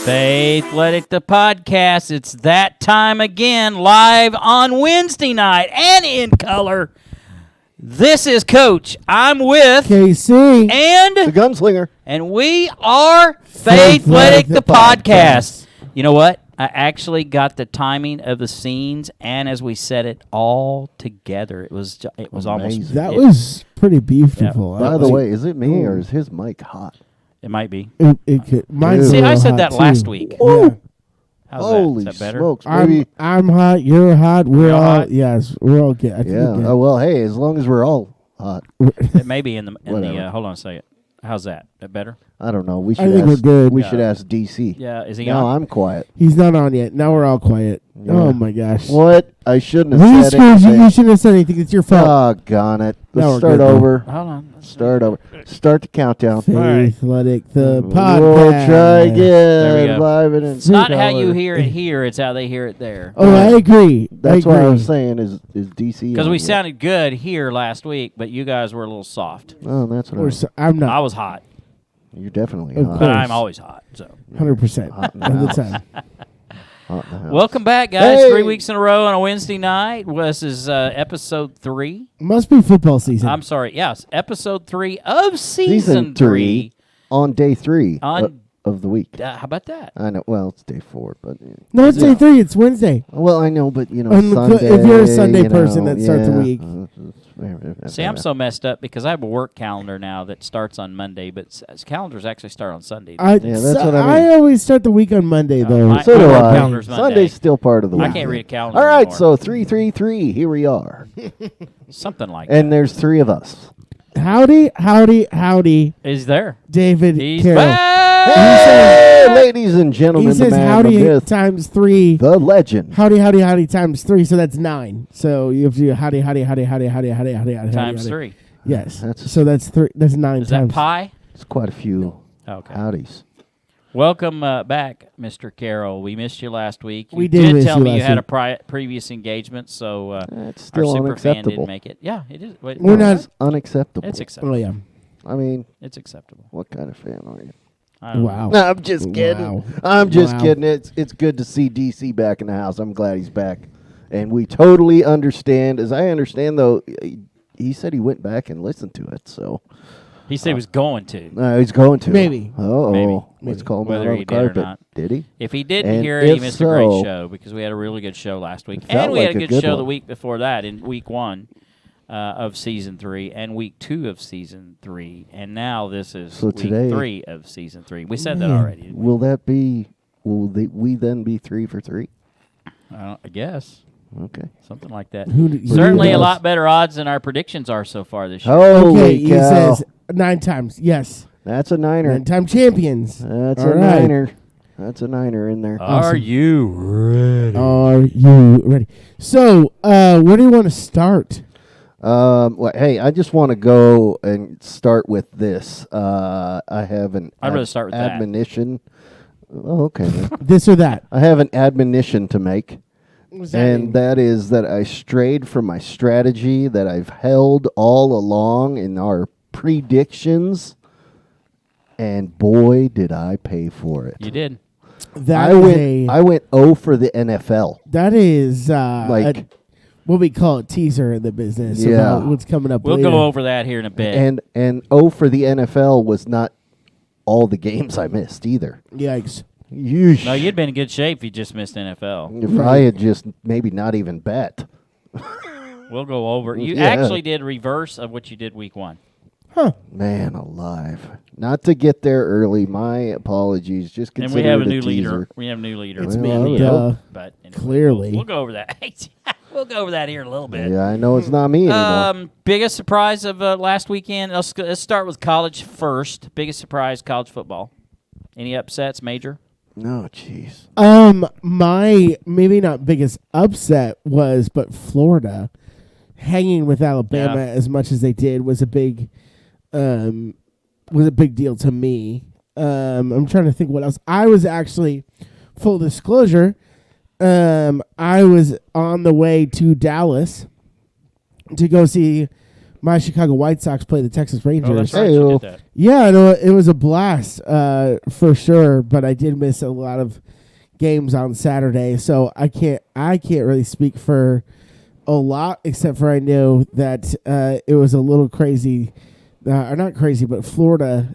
Faithletic, the podcast. It's that time again, live on Wednesday night and in color. This is Coach. I'm with KC and the Gunslinger. And we are Faithletic, the podcast. You know what? I actually got the timing of the scenes, and as we said it all together, it was almost that was pretty beautiful. Yeah. By the way, is it me or is his mic hot? It might be. It could. Mine's See, I said that too. last week. Yeah. How's Holy that? Is that better? smokes, baby. I'm hot. You're hot. We're all hot? Yes. We're all good. Yeah. Oh, well, hey, as long as we're all hot. It may be in the Whatever. hold on a second. How's that? That better? I don't know. We I should. think we're good. We Yeah. should ask DC. Yeah. Is he No, on? I'm quiet. He's not on yet. Now we're all quiet. Yeah. Oh my gosh. What? I shouldn't We have said screwed you. anything. You shouldn't have said anything. It's your fault. Doggone it. No, Let's we're start good, though. over. Hold on. Start over. Start the countdown. Faithletic, the podcast. We'll try again. There we go. Live and in It's not how you color. hear it here. It's how they hear it there. Oh, I agree. That's I what I agree. was saying is DC. Because on we here? sounded good here last week, but you guys were a little soft. Oh, that's what I'm I not. was hot, You're definitely Of hot. but course. I'm always hot. So 100% Hot in the of the house. time. Hot in the house. welcome back, guys. Hey! 3 weeks in a row on a Wednesday night. This is episode 3. Must be football season. I'm sorry. Yes, episode 3 of season Season 3. three. On day 3 On- of the week. How about that? I know. Well, it's day 4, but No, it's day 3. It's Wednesday. well, I know, but On the Sunday. if you're a Sunday you person know, that starts the yeah. week. See, I'm so messed up because I have a work calendar now that starts on Monday, but calendars actually start on Sunday. I, Yeah, that's what I mean. always start the week on Monday, though. my- So do work I. calendar's Monday. Sunday's still part of the week. I can't read a calendar All right, anymore. so 333. Here we are, Something like and there's 3 of us. Howdy, howdy, howdy, that. He's there. David He's Carroll. back. Hey, ladies and gentlemen, He says the man, howdy the myth, times 3. the legend. Howdy, howdy, howdy times 3, so that's 9. So you have to do howdy, howdy, howdy, howdy, howdy, howdy, howdy, howdy. Times howdy. 3. Yes. That's- So that's 3. That's 9 Is that times. pi? It's quite a few Okay. howdies. Welcome back, Mr. Carroll. We missed you last week. You We did miss tell you me you last had week. a previous engagement, so It's our still super fan unacceptable. didn't make it. Yeah, it is. Wait, We're not- It's unacceptable. It's Oh, acceptable. yeah. I mean, It's acceptable. what kind of fan are you? I don't know. Wow. No, I'm just kidding. Wow. I'm just Wow. kidding. It's good to see DC back in the house. I'm glad he's back, and we totally understand. As I understand, though, he said he went back and listened to it. So He said he was going to. he's going to. Maybe. Oh, Maybe. let's call him Whether out on he the did or carpet. not. Did he? If he didn't And hear it, he if missed a great so- show because we had a really good show last week. It felt And we had like a a good good show one. the week before that in week 1. of season 3 and week 2 of season 3, and now this is So week today- 3 of season 3. We said that Man. already. Didn't we? Will that be? We then be 3 for 3? I guess Okay. something like that. Who Certainly a knows? lot better odds than our predictions are so far this year. Holy Okay, he cow! says 9 times. Yes. That's a niner. 9-time champions. That's All a right. niner. That's a niner in there. Are Awesome. you ready? Are you ready? So, where do you want to start? Well, hey, I just want to go and start with this. I have an I'd rather start with that. admonition. Oh, okay. man. This or that? I have an admonition to make, What does that mean? and that is that I strayed from my strategy that I've held all along in our predictions, and boy, did I pay for it. You did. That I is went. a- I went 0 for the NFL. that is Like- what we call a teaser in the business. Yeah. About what's coming up. We'll later. go over that here in a bit. And 0 for the NFL was not all the games I missed either. Yikes! Yeesh. No, you'd been in good shape if you just missed NFL. If Right. I had just maybe not even bet. We'll go over. You Yeah. actually did reverse of what you did week 1. Huh? Man alive. Not to get there early. My apologies. Just And consider we have it a new teaser. leader. We have a new leader. It's Well, me. I would Duh. hope. But anyway, Clearly. we'll go over that. We'll go over that here in a little bit. Yeah, I know it's not me anymore. Biggest surprise of last weekend. Let's start with college first. Biggest surprise, college football. Any upsets, major? No, jeez. My maybe not biggest upset but Florida hanging with Alabama Yeah. as much as they did was a big deal to me. I'm trying to think what else. I was actually, full disclosure, I was on the way to Dallas to go see my Chicago White Sox play the Texas Rangers. Oh, that's right. Hey-o. You did that. Yeah, no, it was a blast for sure. But I did miss a lot of games on Saturday, so I can't really speak for a lot, except for I know that it was a little crazy, or not crazy, but Florida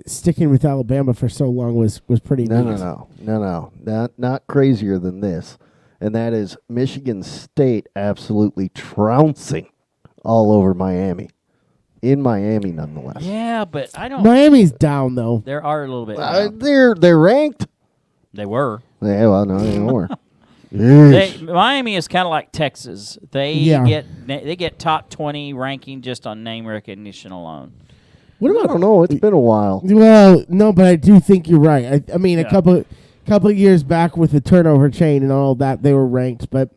sticking with Alabama for so long was pretty neat. No. Not crazier than this. And that is Michigan State absolutely trouncing all over Miami. In Miami, nonetheless. Yeah, but I don't. Miami's down though. There are a little bit. They're ranked. They were. Yeah, well, no, they more. Miami is kind of like Texas. They Yeah. get top 20 ranking just on name recognition alone. What I don't know. It's been a while. Well, no, but I do think you're right. I mean, Yeah. a couple of years back with the turnover chain and all that, they were ranked, but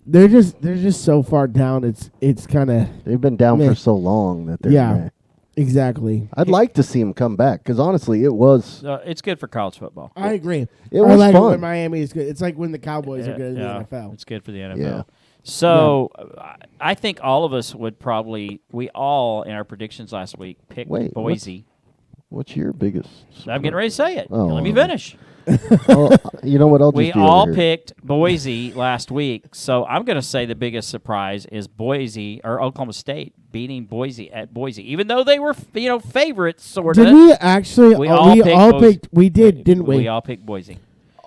they're just so far down. It's kind of They've been down Meh. for so long that they're. Yeah. meh. exactly. I'd like to see them come back because honestly, it was It's good for college football. I agree. It I was like fun. it when Miami is good. It's like when the Cowboys are good in Yeah, the NFL. It's good for the NFL. Yeah. So I think all of us would we all in our predictions last week picked Wait, Boise. What's your biggest? I'm getting ready to say it. Oh, Let me okay. finish. Oh, you know what? I'll just We be all over here. picked Boise last week, so I'm going to say the biggest surprise is Boise or Oklahoma State beating Boise at Boise, even though they were favorites sort of. Did we actually? We oh, all we picked all Boise. picked. We did, didn't we? We all picked Boise.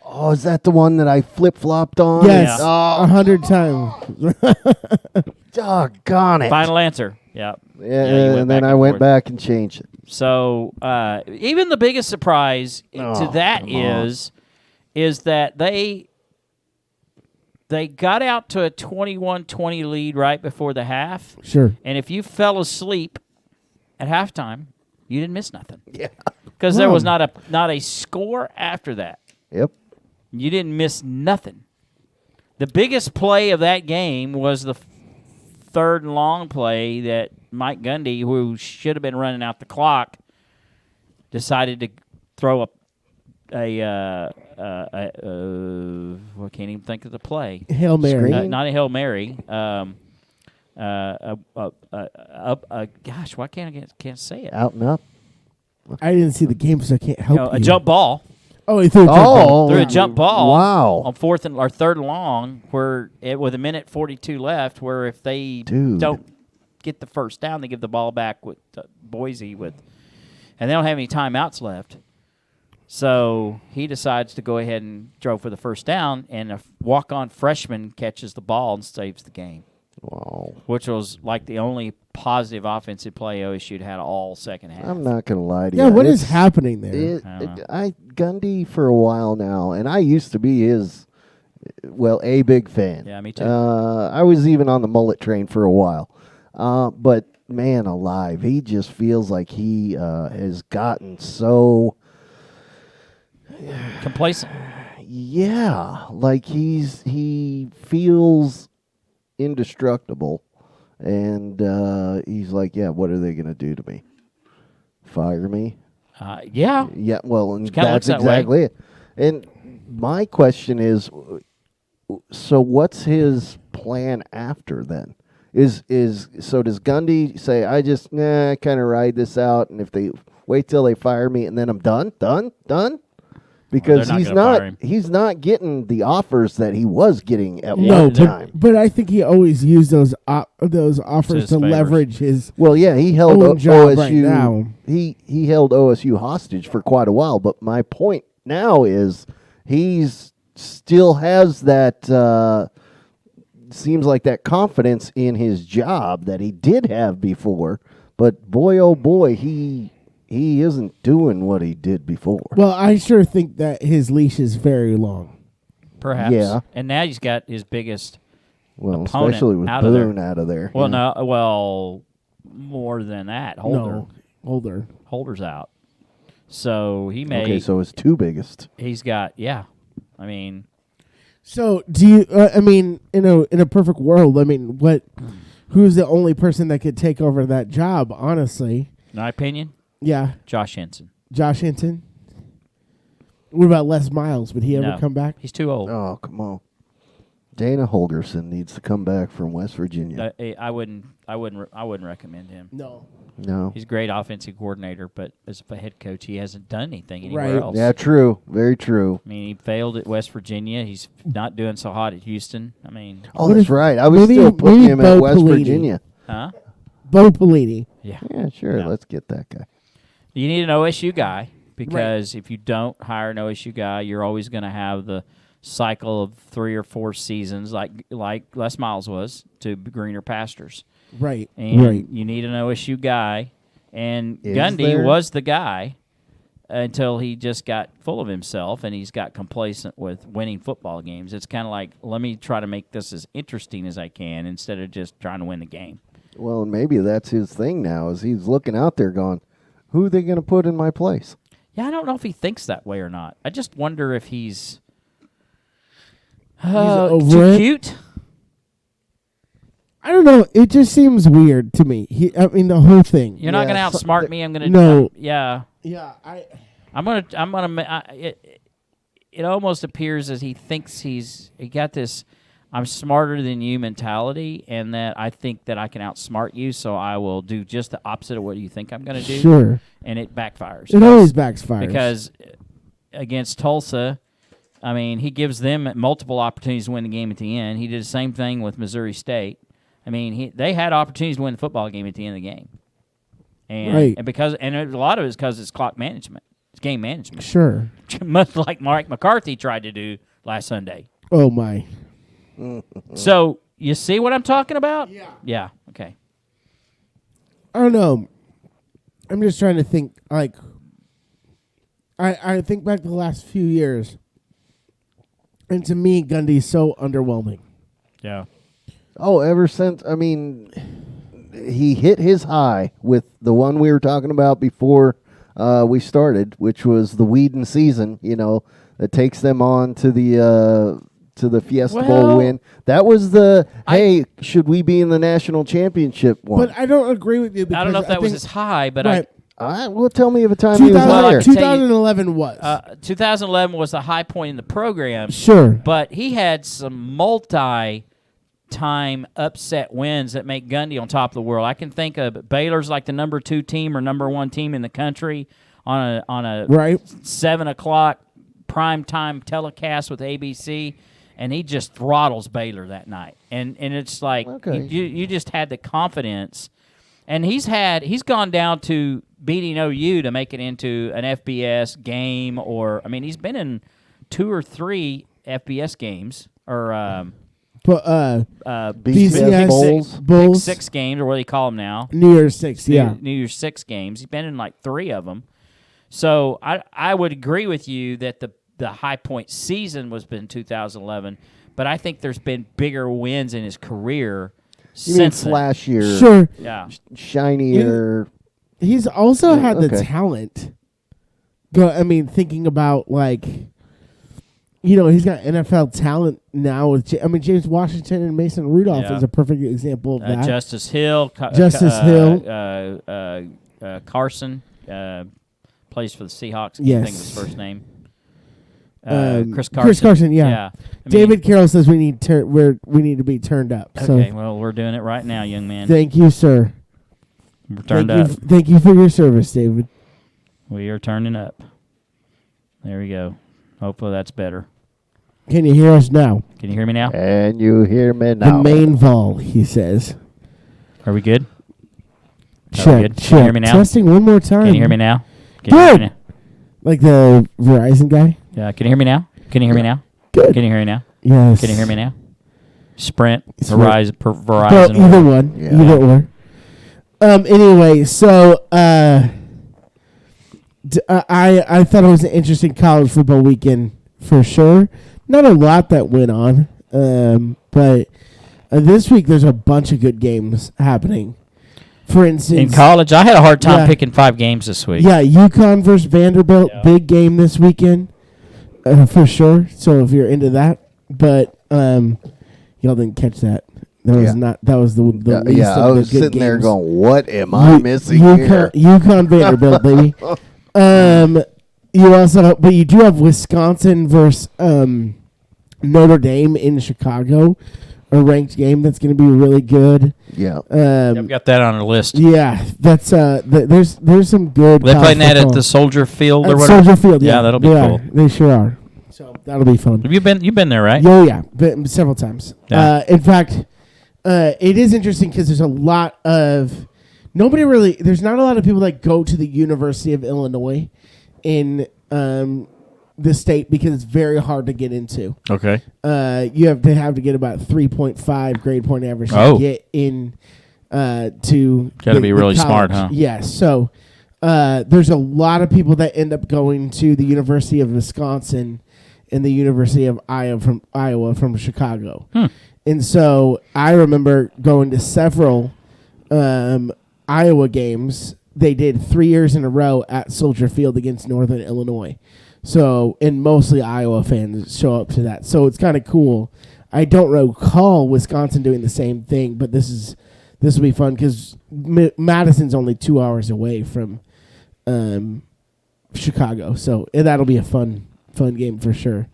Oh, is that the one that I flip flopped on? Yes, Yeah. 100 times. Doggone it. Final answer. Yeah. Yeah, you went and then back I and went forth. back and changed it. So even the biggest surprise to that come on. is that they got out to a 21-20 lead right before the half. Sure. And if you fell asleep at halftime, you didn't miss nothing. Yeah. Because there was not a score after that. Yep. You didn't miss nothing. The biggest play of that game was the third and long play that Mike Gundy, who should have been running out the clock, decided to throw I can't even think of the play. Hail Mary. Not a Hail Mary. Gosh, why can't say it? Out and up. I didn't see the game, so I can't help you. A jump ball. Oh, he threw a jump ball. Threw a jump ball Wow. on third and long, with a minute 42 left. Where if they Dude. don't get the first down, they give the ball back with Boise and they don't have any timeouts left. So he decides to go ahead and throw for the first down, and a walk-on freshman catches the ball and saves the game. Wow. which was like the only positive offensive play OSU had all second half. I'm not going to lie to you. Yeah, what is happening there? Gundy for a while now, and I used to be his, a big fan. Yeah, me too. I was even on the mullet train for a while. But, man alive, he just feels like he has gotten so... Complacent. Yeah, like he feels indestructible, and he's like, yeah, what are they going to do to me? Fire me? Yeah. Yeah, well, and kinda looks that's that way. exactly it. And my question is, so what's his plan after then? Does Gundy say, I just kind of ride this out, and if they wait till they fire me and then I'm done? Because he's not getting the offers that he was getting at one time. But I think he always used those offers to leverage his. Well, yeah, he held job OSU. right now. He held OSU hostage for quite a while. But my point now is he's still has that. Seems like that confidence in his job that he did have before. But boy, oh boy, he isn't doing what he did before. Well, I sure think that his leash is very long. Perhaps. Yeah. And now he's got his biggest opponent especially with out Boone of out of there. Well, yeah. more than that. Holder's out. So he may. Okay, so his two biggest. He's got, I mean. So do you, in a perfect world, who's the only person that could take over that job, honestly? In my opinion? Yeah. Josh Henson. Josh Hinton? What about Les Miles? Would he ever come back? He's too old. Oh, come on. Dana Holgerson needs to come back from West Virginia. I wouldn't recommend him. No. He's a great offensive coordinator, but as a head coach, he hasn't done anything anywhere else. Yeah, true. Very true. I mean, he failed at West Virginia. He's not doing so hot at Houston. I mean. Oh, that's right. I was still putting him at West Virginia. Huh? Bo Pelini. Yeah. Yeah, sure. Yeah. Let's get that guy. You need an OSU guy because if you don't hire an OSU guy, you're always going to have the cycle of 3 or 4 seasons like Les Miles was to greener pastures. Right. And you need an OSU guy. And Gundy was the guy until he just got full of himself and he's got complacent with winning football games. It's kind of like, let me try to make this as interesting as I can instead of just trying to win the game. Well, and maybe that's his thing now is he's looking out there going, who are they going to put in my place? Yeah, I don't know if he thinks that way or not. I just wonder if he's over too cute. I don't know. It just seems weird to me. The whole thing. You're not going to outsmart me. I'm going to. No. Yeah. Yeah. I'm gonna. It almost appears as he thinks he got this I'm smarter than you mentality, and that I think that I can outsmart you, so I will do just the opposite of what you think I'm going to do. Sure. And it backfires. It always backfires. Because against Tulsa, I mean, he gives them multiple opportunities to win the game at the end. He did the same thing with Missouri State. I mean, they had opportunities to win the football game at the end of the game. And, and a lot of it is because it's clock management. It's game management. Sure. Much like Mike McCarthy tried to do last Sunday. Oh, my. So, you see what I'm talking about? Yeah. Yeah, okay. I don't know. I'm just trying to think, I think back to the last few years, and to me, Gundy's so underwhelming. Yeah. Oh, ever since, he hit his high with the one we were talking about before we started, which was the Whedon season, that takes them on to the Fiesta Bowl win. That was should we be in the national championship one? But I don't agree with you. I don't know if that was as high, but well, tell me of a time he was higher. 2011 was. 2011 was the high point in the program. Sure. But he had some multi-time upset wins that make Gundy on top of the world. I can think of Baylor's like the number 2 team or number 1 team in the country on a 7 o'clock prime time telecast with ABC. And he just throttles Baylor that night. And it's like you just had the confidence. And he's gone down to beating OU to make it into an FBS game he's been in 2 or 3 FBS games or BCS Bowls. Bulls. Big Six games, or what do they call them now? New Year's Six, yeah. New Year's Six games. He's been in like 3 of them. So I would agree with you that the high point season was been 2011, but I think there's been bigger wins in his career You mean since then. flashier, Sure. Yeah. shinier? He's also had the okay. talent. Thinking about he's got NFL talent now. With James Washington and Mason Rudolph Yeah. is a perfect example of that. Justice Hill. Carson plays for the Seahawks. I can't think of his first name. Chris Carson. Chris Carson, yeah. David Carroll says we need to be turned up. Okay, So well, we're doing it right now, young man. thank you, sir. We're turned up. Thank you for your service, David. We are turning up. There we go. Hopefully that's better. Can you hear us now? Can you hear me now? And you hear me now. The main vol, he says. Are we good? Are we Check, good? check. Can you hear me now? Testing one more time. Can you hear me now? Can you hear me Good. now? Like the Verizon guy? Yeah. Can you hear me now? Can you hear me now? Good. Can you hear me now? Yes. Can you hear me now? Sprint, Sprint. Verizon. Well, either one. Yeah. Either or. Anyway, so I thought it was an interesting college football weekend for sure. Not a lot that went on, but this week there's a bunch of good games happening. For instance, In college, I had a hard time Yeah. picking 5 games this week. yeah, UConn versus Vanderbilt, Yeah. big game this weekend, for sure. So if you're into that, but y'all didn't catch that. That was Yeah. not. That was the least I of was the good sitting there games. going, "What am I missing here?" UConn Vanderbilt, baby. But you do have Wisconsin versus Notre Dame in Chicago, a ranked game that's going to be really good. Yeah. I've got that on our list. Yeah, that's there's some good. They college playing that at football. the Soldier Field or At whatever. Soldier Field. Yeah, that'll be they cool. are. They sure are. So that'll be fun. Have you've been there, right? Oh yeah, but several times. Yeah. In fact, it is interesting because there's a lot of there's not a lot of people that go to the University of Illinois in the state because it's very hard to get into. Okay. You have to get about 3.5 grade point average Oh. to get in to. Gotta be really college. smart, huh? Yes. So there's a lot of people that end up going to the University of Wisconsin and the University of Iowa from Chicago. And so I remember going to several Iowa games. They did 3 years in a row at Soldier Field against Northern Illinois. So, and mostly Iowa fans show up to that. So it's kind of cool. I don't recall Wisconsin doing the same thing, but this will be fun because Madison's only 2 hours away from Chicago. So that'll be a fun game for sure.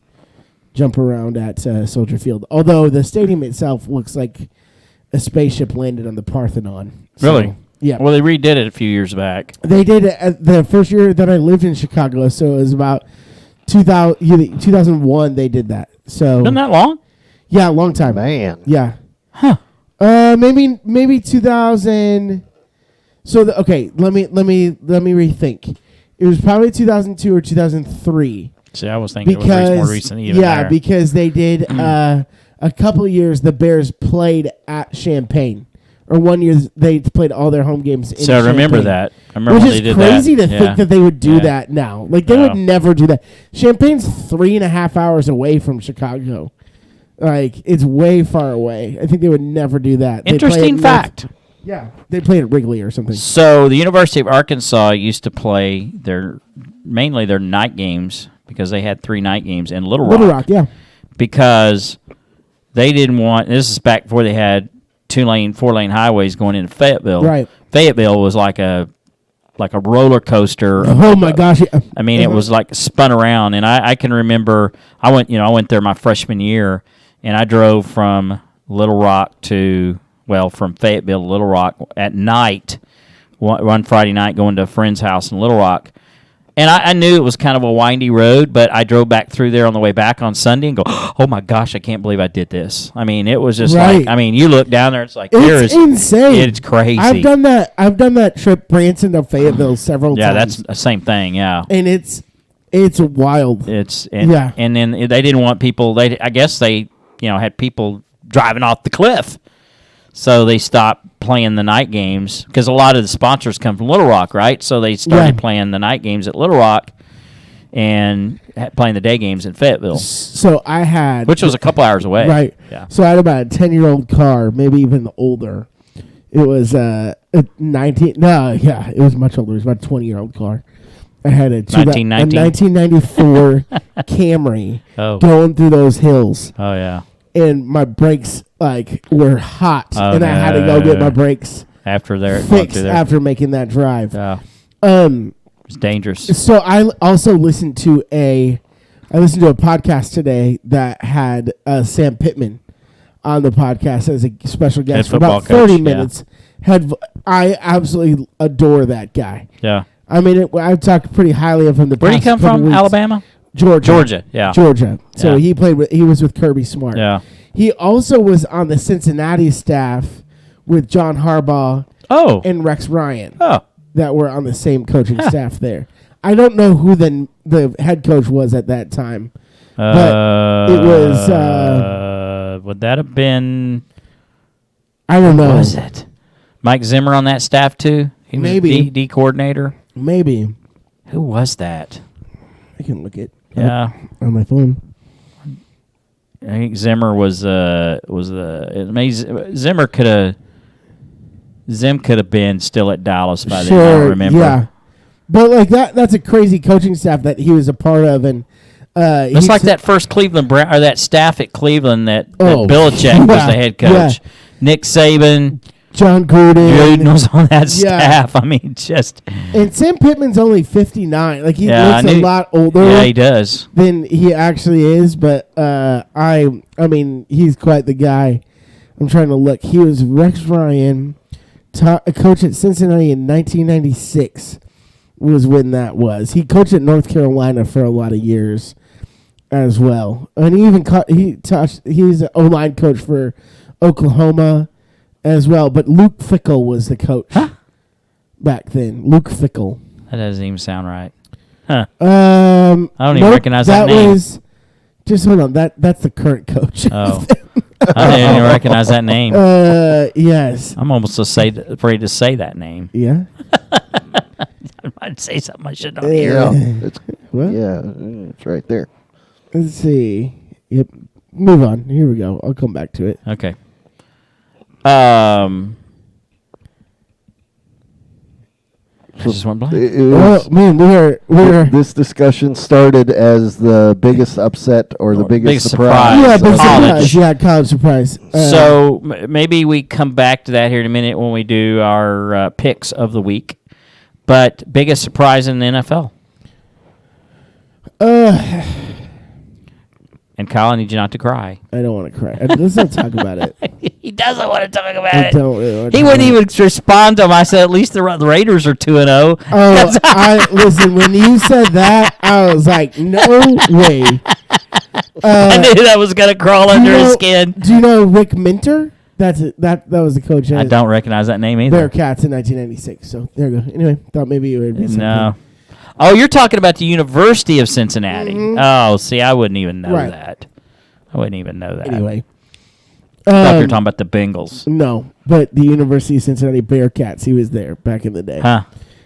Jump around at Soldier Field. Although the stadium itself looks like a spaceship landed on the Parthenon. So, Really? Yeah. Well, they redid it a few years back. They did it at the first year that I lived in Chicago, so it was about 2001 they did that. So Isn't that long? yeah, a long time. Man. Yeah. Huh. Maybe 2000. So okay, let me rethink. It was probably 2002 or 2003 See, I was thinking it was because more recent even there. because they did a couple of years the Bears played at Champaign. Or 1 year they played all their home games in So I remember Champaign. that. I remember Which when is they did crazy that. to think that they would do Yeah. that now. Like they No. would never do that. Champagne's 3.5 hours away from Chicago. Like it's way far away. I think they would never do that. They play Interesting at fact. Yeah, they played at Wrigley or something. So the University of Arkansas used to play mainly their night games because they had 3 night games in Little Rock. Little Rock, yeah. Because they didn't want. This is back before they had 2-lane, 4-lane highways going into Fayetteville. Right. Fayetteville was like a roller coaster. Oh my gosh! Yeah. I mean, it was like spun around, and I can remember I went there my freshman year, and I drove from Little Rock from Fayetteville to Little Rock at night, one Friday night, going to a friend's house in Little Rock. And I knew it was kind of a windy road, but I drove back through there on the way back on Sunday and go, oh my gosh, I can't believe I did this. I mean, it was just Right. you look down there, it's like, It's insane. It's crazy. I've done that trip Branson to Fayetteville several Yeah, times. that's the same thing, yeah. and it's wild. And Yeah. then they didn't want people, I guess they had people driving off the cliff. So they stopped playing the night games because a lot of the sponsors come from Little Rock, right? So they started playing the night games at Little Rock and playing the day games in Fayetteville. So I had... Which was a couple hours away. Right. Yeah. So I had about a 10-year-old car, maybe even older. It was a 19... No, yeah, it was much older. It was about a 20-year-old car. I had a 1994 Camry going through those hills. Oh, yeah. And my brakes, were hot. And I had to go get my brakes fixed after making that drive. Yeah. It's dangerous. So I also listened to a podcast today that had Sam Pittman on the podcast as a special guest for about 30 minutes. I absolutely adore that guy. Yeah. I mean, I've talked pretty highly of him the past Where did he come from? weeks. Alabama? Georgia. Yeah. Georgia. So Yeah. he was with Kirby Smart. Yeah. He also was on the Cincinnati staff with John Harbaugh and Rex Ryan. Oh. That were on the same coaching staff there. I don't know who the head coach was at that time, but it was. Would that have been? I don't know. What was it? Mike Zimmer on that staff too? He was Maybe D coordinator. Maybe. Who was that? I can look it. Yeah. On my phone. I think Zimmer was Zimmer could have. Zim could have been still at Dallas by then. I don't remember. Yeah, but that's a crazy coaching staff that he was a part of, and it's like that first Cleveland Brown or that staff at Cleveland that Belichick was the head coach. Yeah. Nick Saban, John Gruden was on that staff. I mean, just and Sam Pittman's only 59. He looks a lot older. Yeah, he does than he actually is. But I mean, he's quite the guy. I'm trying to look. He was Rex Ryan. A coach at Cincinnati in 1996 was when that was. He coached at North Carolina for a lot of years as well. And he even he's an O-line coach for Oklahoma as well. But Luke Fickell was the coach back then. Luke Fickell. That doesn't even sound right. Huh. I don't even recognize that name. Just hold on. That's the current coach. Oh. I didn't even recognize that name. Yes. I'm almost afraid to say that name. Yeah. I might say something I shouldn't hear. It's right there. Let's see. Yep. Move on. Here we go. I'll come back to it. Okay. I just went blank. We're this discussion started as the biggest upset or the biggest surprise. Yeah, big college. surprise. Yeah, college surprise. So maybe we come back to that here in a minute when we do our picks of the week. But biggest surprise in the NFL. And Kyle, I need you not to cry. I don't want to cry. Let's not talk about it. He doesn't want to talk about I it. don't really want to He wouldn't even respond to him. I said, at least the Raiders are 2-0. Oh, listen, when you said that, I was like, no way. I knew that was going to crawl under his skin. Do you know Rick Minter? That was the coach. I don't recognize that name either. Bearcats in 1996. So there you go. Anyway, thought maybe you would be something. No. Oh, you're talking about the University of Cincinnati. Mm-hmm. Oh, see, I wouldn't even know that. I wouldn't even know that. Anyway. I thought you were talking about the Bengals. No, but the University of Cincinnati Bearcats, he was there back in the day. Huh.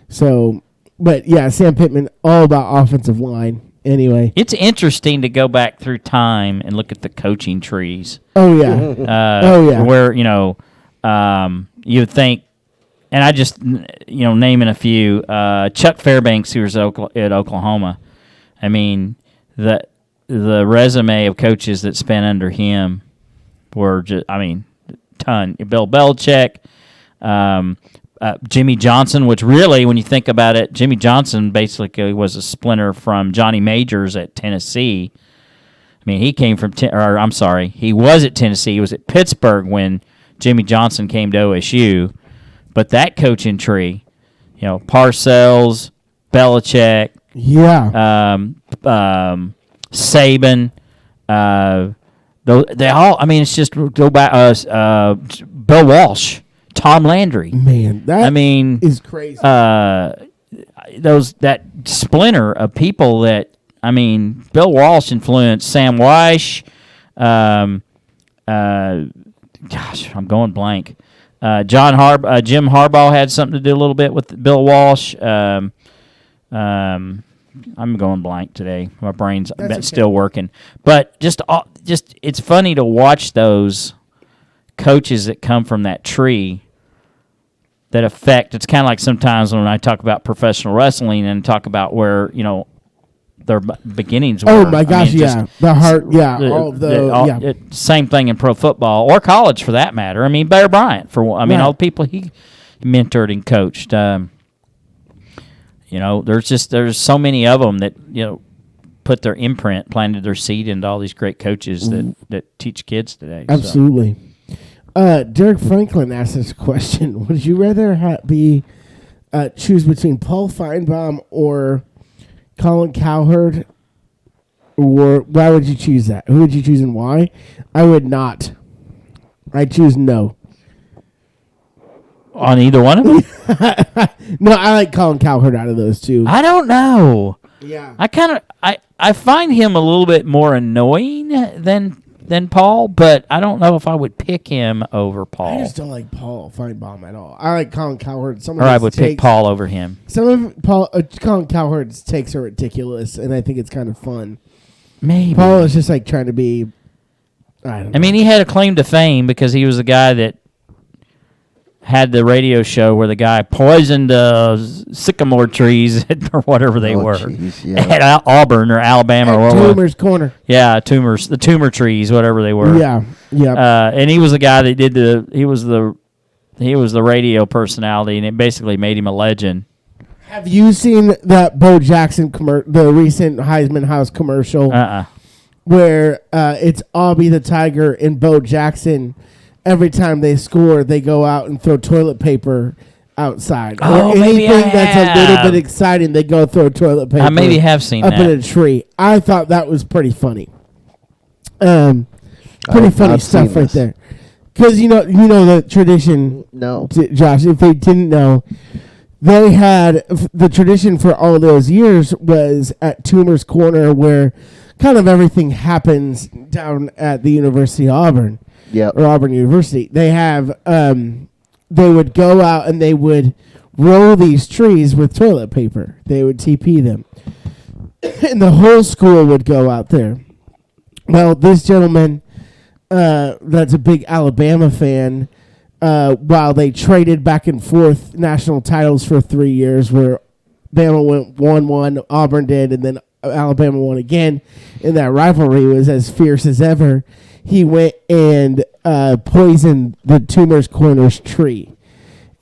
So, but yeah, Sam Pittman, all about offensive line. Anyway. It's interesting to go back through time and look at the coaching trees. Oh, yeah. Where, you would think, and I just, naming a few, Chuck Fairbanks, who was at Oklahoma. I mean, the resume of coaches that spent under him were just, ton. Bill Belichick, Jimmy Johnson, which really, when you think about it, Jimmy Johnson basically was a splinter from Johnny Majors at Tennessee. He came from, he was at Tennessee. He was at Pittsburgh when Jimmy Johnson came to OSU. But that coaching tree, Parcells, Belichick, Saban, they all. It's just go back. Bill Walsh, Tom Landry. Man, that is crazy. That splinter of people that Bill Walsh influenced Sam Weish, gosh, I'm going blank. Jim Harbaugh had something to do a little bit with Bill Walsh. I'm going blank today. My brain's still working. But just it's funny to watch those coaches that come from that tree that affect. It's kind of like sometimes when I talk about professional wrestling and talk about where, their beginnings were. Oh my gosh, the heart, same thing in pro football or college for that matter. I mean, Bear Bryant all the people he mentored and coached. There's so many of them that put their imprint, planted their seed into all these great coaches that teach kids today. Absolutely. Derek Franklin asked this question: would you rather choose between Paul Feinbaum or Colin Cowherd, or why would you choose that? Who would you choose and why? I would not. I choose no. On either one of them? No, I like Colin Cowherd out of those two. I don't know. Yeah. I find him a little bit more annoying than Paul, but I don't know if I would pick him over Paul. I just don't like Paul Feinbaum at all. I like Colin Cowherd. I would pick Paul over him. Some of Colin Cowherd's takes are ridiculous, and I think it's kind of fun. Maybe Paul is just like trying to be. I don't know. I mean, he had a claim to fame because he was the guy that had the radio show where the guy poisoned sycamore trees or whatever they were at Auburn or Alabama at or Toomer's Corner. Yeah, the tumor trees, whatever they were. Yeah. And he was the guy that did he was the radio personality, and it basically made him a legend. Have you seen that Bo Jackson the recent Heisman House commercial? Where it's Aubie the Tiger and Bo Jackson. Every time they score, they go out and throw toilet paper outside. Oh, or maybe anything I that's have. a little bit exciting, they go throw toilet paper. I maybe have seen up that. in a tree. I thought that was pretty funny. Pretty funny stuff right there. Because you know the tradition. No, Josh. If they didn't know, they had the tradition for all those years was at Toomer's Corner, where kind of everything happens down at the University of Auburn. Yeah, or Auburn University. They have they would go out and they would roll these trees with toilet paper. They would TP them. And the whole school would go out there. Well, this gentleman that's a big Alabama fan, while they traded back and forth national titles for 3 years, where Bama went 1-1, Auburn did, and then Alabama won again, and that rivalry was as fierce as ever. He went and poisoned the Toomer's Corners tree.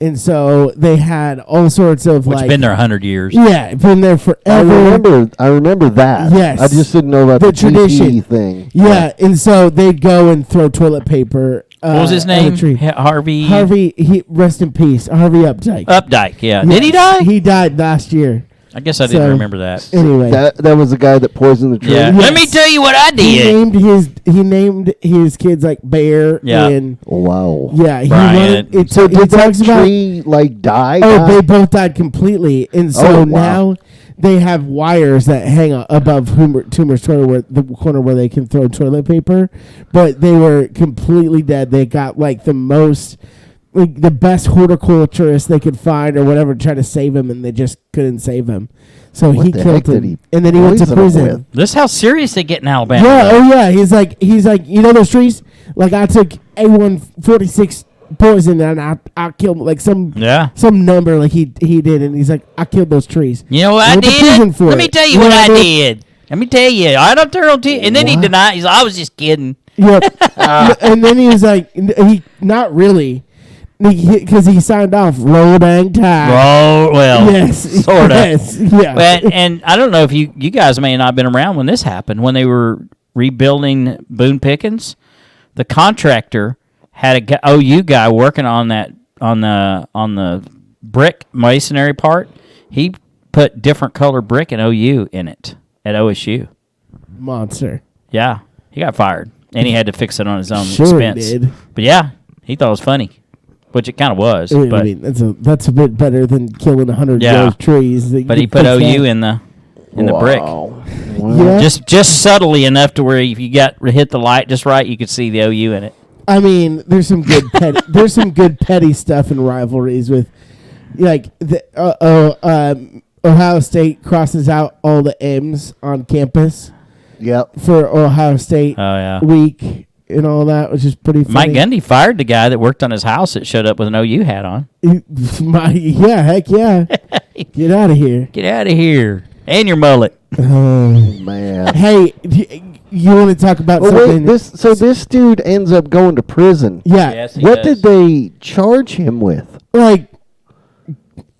And so they had all sorts of Which been there 100 years. Yeah, been there forever. I remember that. Yes. I just didn't know about the tradition TP thing. Yeah, and so they'd go and throw toilet paper. What was his name? Harvey. Harvey, rest in peace. Harvey Updike. Updike, yeah. Yes. Did he die? He died last year. I guess I didn't remember that. Anyway, that was the guy that poisoned the tree. Yeah. Yes. Let me tell you what I did. He named his kids like Bear. Yeah. And wow. Yeah. Brian. Did that tree die? Oh, they both died completely, and so now they have wires that hang above Toomer's corner, where the corner where they can throw toilet paper. But they were completely dead. They got like the best horticulturist they could find or whatever, try to save him, and they just couldn't save him. So he killed him, and then he went to prison. This is how serious they get in Alabama. Yeah, oh yeah. He's like, those trees? Like, I took A146 poison and I killed like some number like he did, and he's like, I killed those trees. You know what I did? Let me tell you what I did. Let me tell you. I don't turn on TV. And then he denied. He's like, I was just kidding. Yep. And then he was like, not really. Because he signed off, roll dang tide. Yes, sort of. Yes, yeah. And I don't know if you guys may not have been around when this happened. When they were rebuilding Boone Pickens, the contractor had a OU guy working on the brick masonry part. He put different color brick and OU in it at OSU. Monster. Yeah, he got fired, and he had to fix it on his own Sure expense. He did. But yeah, he thought it was funny. Which it kind of was, I but mean, that's a bit better than killing 100 of those trees. But he put OU in the brick. Yeah. Just subtly enough to where if you hit the light just right, you could see the OU in it. I mean, there's some good petty stuff in rivalries with, like Ohio State crosses out all the M's on campus. Yep. For Ohio State week and all that, which is pretty funny. Mike Gundy fired the guy that worked on his house that showed up with an OU hat on. Heck yeah. Get out of here. Get out of here. And your mullet. Oh, man. Hey, you want to talk about something? Wait, this dude ends up going to prison. Yeah. Yes, what did they charge him with? Like,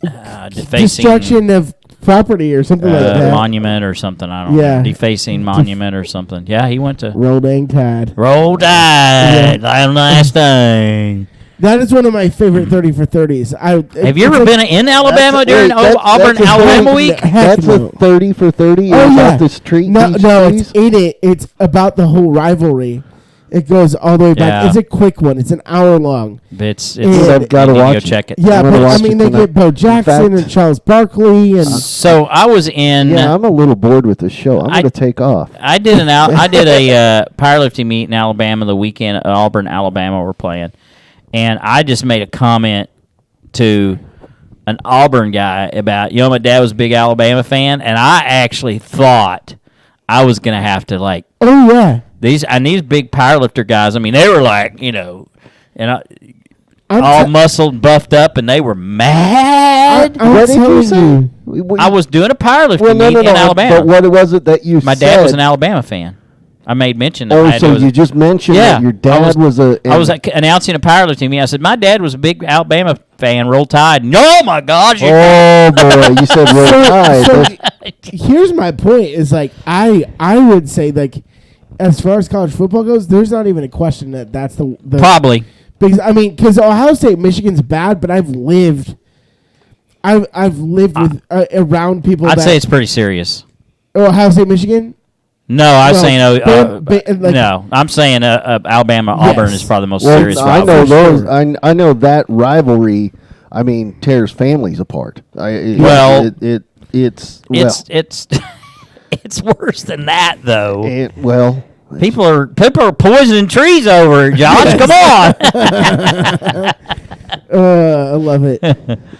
defacing destruction of property or something like that. Monument or something. I don't know. Defacing monument or something. Yeah, he went to Roll Dang Tide. Roll Tide. Last thing. That is one of my favorite 30 for 30s. Have you ever been in Alabama during Auburn Alabama week? That's a 30 for 30 about the street. No, it's in it. It's about the whole rivalry. It goes all the way back. Yeah. It's a quick one. It's an hour long. I've got to watch go check it. Yeah, but I mean, they get Bo Jackson and Charles Barkley, and so I was in. Yeah, I'm a little bored with the show. I'm going to take off. I did a powerlifting meet in Alabama the weekend at Auburn, Alabama. We're playing, and I just made a comment to an Auburn guy about, my dad was a big Alabama fan, and I actually thought I was going to have to oh yeah. These big powerlifter guys, I mean, they were like, all muscled and buffed up, and they were mad. What did you say? I was doing a powerlifting meet in Alabama. But what was it that you said? My dad was an Alabama fan. I made mention of that. So you just mentioned that your dad was a... I was announcing a powerlifting meet. I said, my dad was a big Alabama fan, Roll Tide. Oh, my gosh. Oh, boy. You said Roll Tide. So here's my point is, I would say, as far as college football goes, there's not even a question that's the probably, because Ohio State, Michigan's bad, but I've lived with around people. I'd say it's pretty serious. Ohio State, Michigan. No, I was saying no. I'm saying Alabama Auburn is probably the most serious rivalry. I know those. I know that rivalry. I mean, tears families apart. It's it's worse than that, though. People are poisoning trees over it, Josh. Come on. I love it.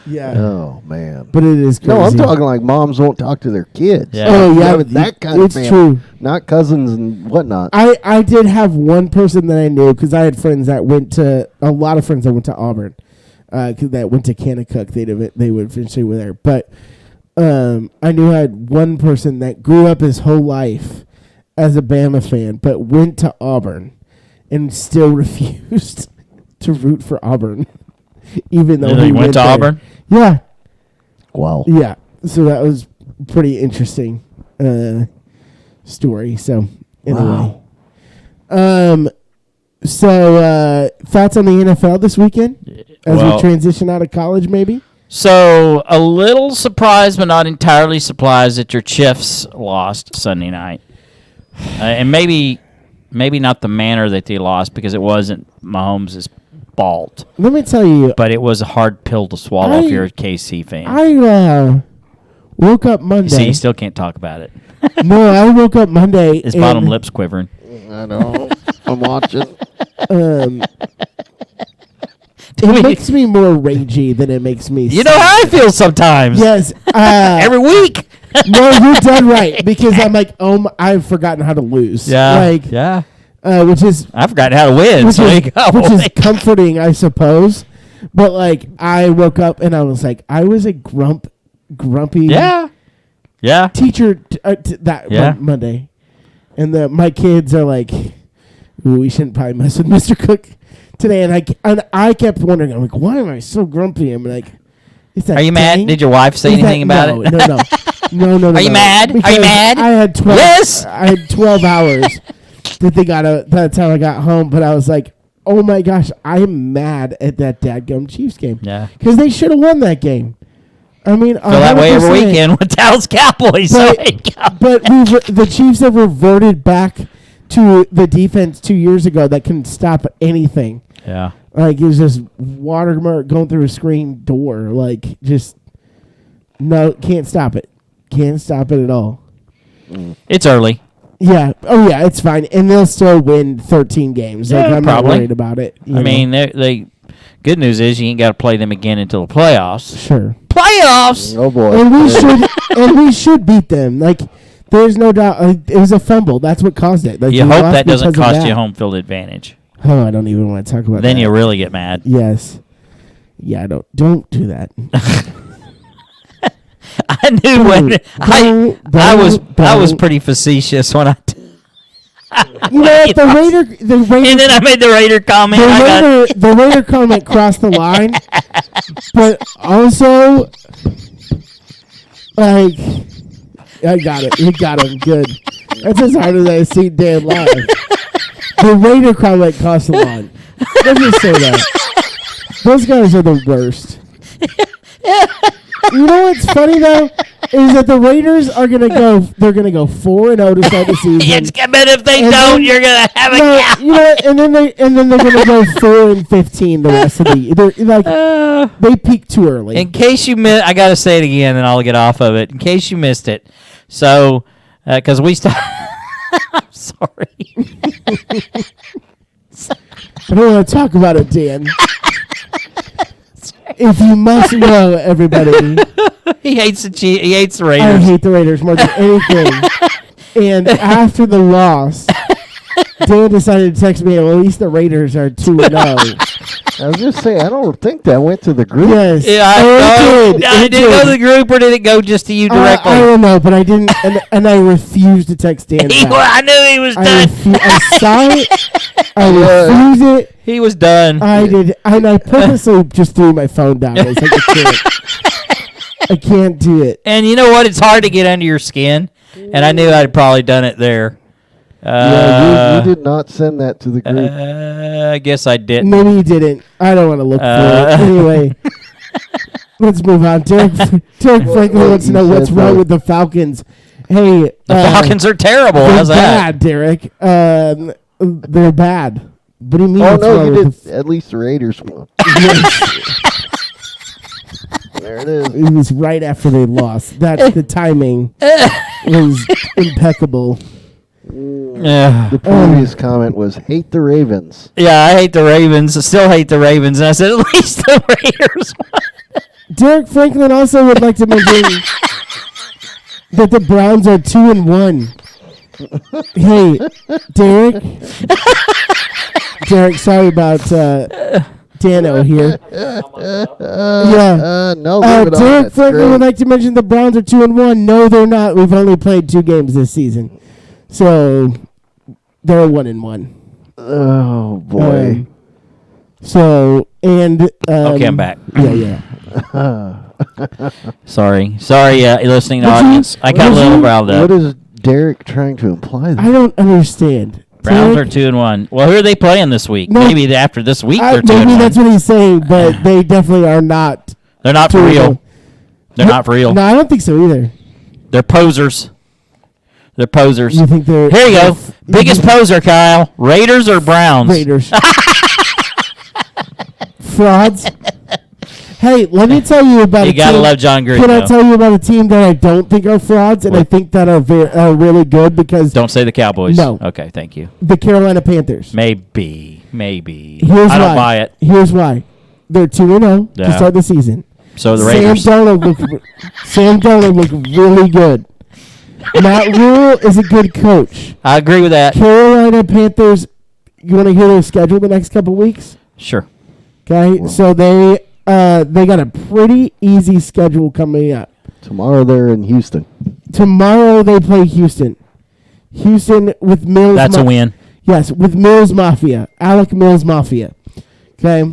Yeah. Oh man. But it is crazy. No, I'm talking like moms won't talk to their kids. Yeah. Oh yeah, that kind of family. It's true. Not cousins and whatnot. I did have one person that I knew because I had friends that went to Auburn, that went to Kanakuk. They would eventually were there, but I knew I had one person that grew up his whole life as a Bama fan, but went to Auburn and still refused to root for Auburn, even though he went to Auburn. Yeah. Wow. Yeah. So that was pretty interesting story. So anyway, so thoughts on the NFL this weekend as we transition out of college, maybe. So a little surprised, but not entirely surprised that your Chiefs lost Sunday night, and maybe not the manner that they lost because it wasn't Mahomes' fault. Let me tell you, but it was a hard pill to swallow if you're a KC fan. I woke up Monday. See, you still can't talk about it. No, I woke up Monday. His bottom lip's quivering. I know. I'm watching. It makes me more ragey than it makes me. You know how I feel sometimes. Yes. Every week. No, you're dead right because I'm like, I've forgotten how to lose. Yeah. Yeah. Which is I've forgotten how to win. Which is comforting, I suppose. But I woke up and I was like, I was a grumpy. Yeah. Yeah. Teacher Monday, and my kids are like, ooh, we shouldn't probably mess with Mr. Cook today, and I kept wondering, I'm like, why am I so grumpy? I'm like, are you mad? Did your wife say anything about it? No. Are you mad? Are you mad? I had 12. Yes. I had 12 hours that that's how I got home. But I was like, oh my gosh, I'm mad at that dadgum Chiefs game. Yeah, because they should have won that game. I mean, feel that way every weekend with Dallas Cowboys. But the Chiefs have reverted back to the defense 2 years ago that can stop anything. Yeah. It was just watermark going through a screen door. Just, no, can't stop it. Can't stop it at all. It's early. Yeah. Oh, yeah, it's fine. And they'll still win 13 games. Like, Yeah, I'm probably. not worried about it. I mean, they good news is you ain't got to play them again until the playoffs. Sure. Playoffs! Oh boy. And we should beat them. Like, there's no doubt. It was a fumble. That's what caused it. Like, You we hope lost that doesn't because of cost that. you home field advantage. Oh, I don't even want to talk about that. Then you really get mad. Yes. Yeah, don't do that. I knew when I was don't. pretty facetious when I. You know what, the Raider, And then I made the Raider comment. the Raider comment crossed the line, but also, like, I got it. We got him good. That's as hard as I see Dan live. The Raider comment crossed the line. Let's just say that. Those guys are the worst. You know what's funny though is that the Raiders are gonna go. They're gonna go 4-0 to start the season. But if they And don't, then- you're gonna have a No, gap. you know, what? and then they're gonna go 4-15 the rest of the year. They're like they peak too early. In case you missed, I gotta say it again, and I'll get off of it. In case you missed it, so because we start. I'm sorry. I don't want to talk about it, Dan. If you must know, everybody, He hates the I Raiders. hate the Raiders more than anything. And after the loss, Dan decided to text me, well, at least the Raiders are 2-0. I was just saying, I don't think that went to the group. Yes. Yeah, Oh, it did. Did it go to the group or did it go just to you directly? I don't know, but I didn't, and I refused to text Dan back. I knew he was I done. saw it. I refused it. He was done. I did, and I purposely just threw my phone down. I was like, I can't do it. And you know what? It's hard to get under your skin. And I knew I'd probably done it there. Yeah, you did not send that to the group. I guess I didn't. Maybe you didn't. I don't want to look for it. Anyway, let's move on. Derek Franklin wants to know what's wrong with the Falcons. Hey, The Falcons are terrible. they're How's that? bad, Derek. They're bad. What do you mean? Oh what's no, wrong you with did. At least the Raiders won. There it is. It was right after they lost. That's the timing was impeccable. Yeah. The previous comment was hate the Ravens. Yeah, I hate the Ravens. I still hate the Ravens. And I said, at least the Raiders won. Derek Franklin also would like to mention that the Browns are 2-1. Hey, Derek, sorry about Dano here. No, leave it on. Derek That's Franklin great. would like to mention the Browns are 2-1. No, they're not. We've only played 2 games this season, so they're 1-1. Oh boy. Okay, I'm back. Yeah. Sorry, listening audience. I got a little riled What up. is Derek trying to imply there? I don't understand. Browns are Derek, 2-1. Well, who are they playing this week? No. Maybe after this week they're maybe 2-1. that's what he's saying, but they definitely are not. They're not for 2-1. real. They're not for real. No, I don't think so either. They're posers. They're posers. You think they're Here you go. Biggest poser, Kyle. Raiders or Browns? Raiders? Frauds. Hey, let me tell you about. You a gotta team. love John Green. Can I though. tell you about a team that I don't think are frauds, and I What? think that are really good because Don't say the Cowboys. No. Okay, thank you. the Carolina Panthers. Maybe. Here's I don't why. buy it. Here's why. They're 2-0 to Yeah. start the season. So the Raiders. Sam Darnold looked really good. Matt Rule is a good coach. I agree with that. Carolina Panthers. You want to hear their schedule the next couple weeks? Sure. Okay, so they got a pretty easy schedule coming up. Tomorrow they're in Houston. Tomorrow they play Houston. Houston with Mills. That's a win. Yes, with Mills Mafia, Alec Mills Mafia. Okay.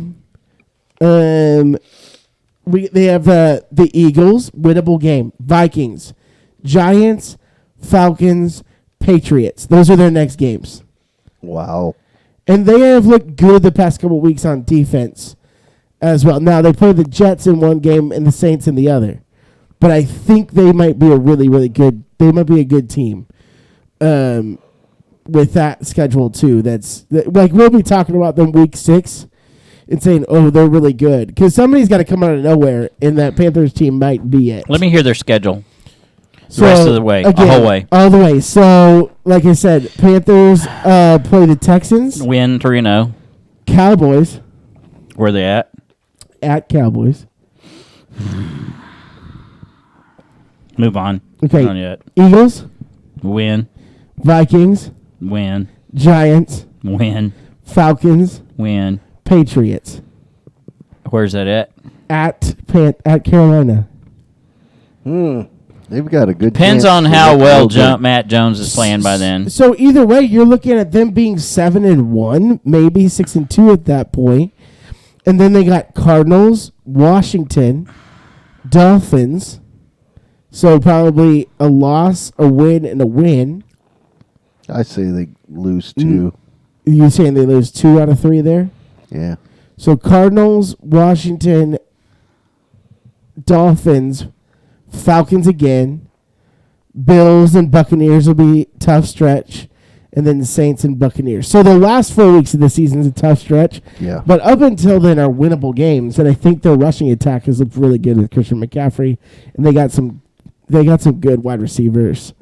They have the Eagles, winnable game. Vikings, Giants, Falcons, Patriots. Those are their next games. Wow. And they have looked good the past couple weeks on defense as well. Now, they play the Jets in one game and the Saints in the other. But I think they might be a really, really good – they might be a good team with that schedule too. Like we'll be talking about them week 6 and saying, oh, they're really good. Because somebody's got to come out of nowhere, and that Panthers team might be it. Let me hear their schedule. So rest of the way, again, the whole way. all the way. So, like I said, Panthers play the Texans, Win 3-0. Cowboys Where they at? at Cowboys. Move on. Okay. Not yet. Eagles, Win. Vikings, Win. Giants, Win. Falcons, Win. Patriots Where's that at? at Carolina. They've got a good. Depends chance on to how look well real good. Matt Jones is playing by then. So either way, you're looking at them being 7-1, maybe 6-2 at that point, and then they got Cardinals, Washington, Dolphins. So probably a loss, a win, and a win. I say they lose 2. You saying they lose 2 out of 3 there? Yeah. So Cardinals, Washington, Dolphins, Falcons again, Bills and Buccaneers will be tough stretch, and then the Saints and Buccaneers. So the last 4 weeks of the season is a tough stretch. Yeah. But up until then are winnable games, and I think their rushing attack has looked really good with Christian McCaffrey, and they got some good wide receivers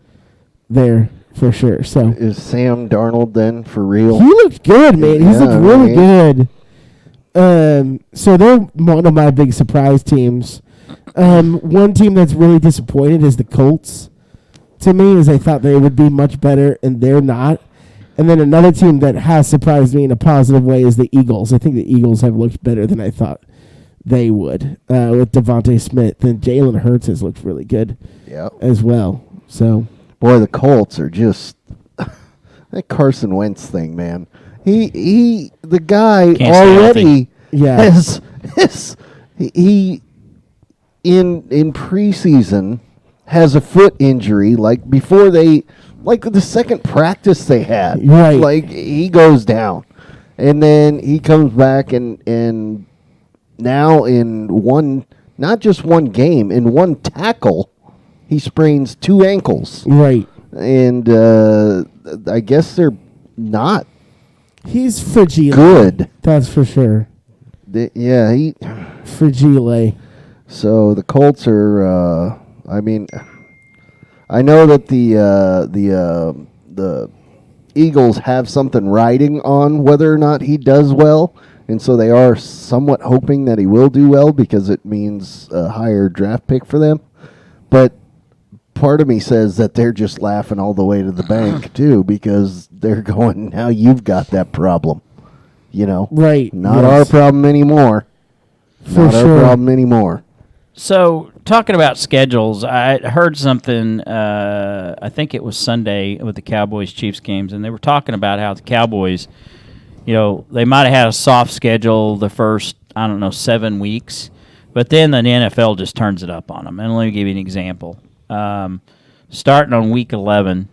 there for sure. So Is Sam Darnold then for real? he looked good, man. He's Yeah, looked really right. good. So they're one of my big surprise teams. One team that's really disappointed is the Colts. To me, is I thought they would be much better, and they're not. And then another team that has surprised me in a positive way is the Eagles. I think the Eagles have looked better than I thought they would with Devontae Smith. And Jalen Hurts has looked really good as well. So, Boy, the Colts are just that Carson Wentz thing, man. The guy Can't stay already yeah. has he in preseason has a foot injury. Like before the second practice they had, Right. Like he goes down, and then he comes back and now in not just one game, in one tackle, he sprains 2 ankles. Right. And I guess they're not He's fragile. good. That's for sure. He. Fragile. So the Colts are. I mean, I know that the Eagles have something riding on whether or not he does well, and so they are somewhat hoping that he will do well because it means a higher draft pick for them. But part of me says that they're just laughing all the way to the bank too, because they're going, now you've got that problem, Right. Not yes. our problem anymore. For Not sure. our problem anymore. So, talking about schedules, I heard something, I think it was Sunday with the Cowboys-Chiefs games, and they were talking about how the Cowboys, they might have had a soft schedule the first, 7 weeks, but then the NFL just turns it up on them. And let me give you an example. Starting on week 11,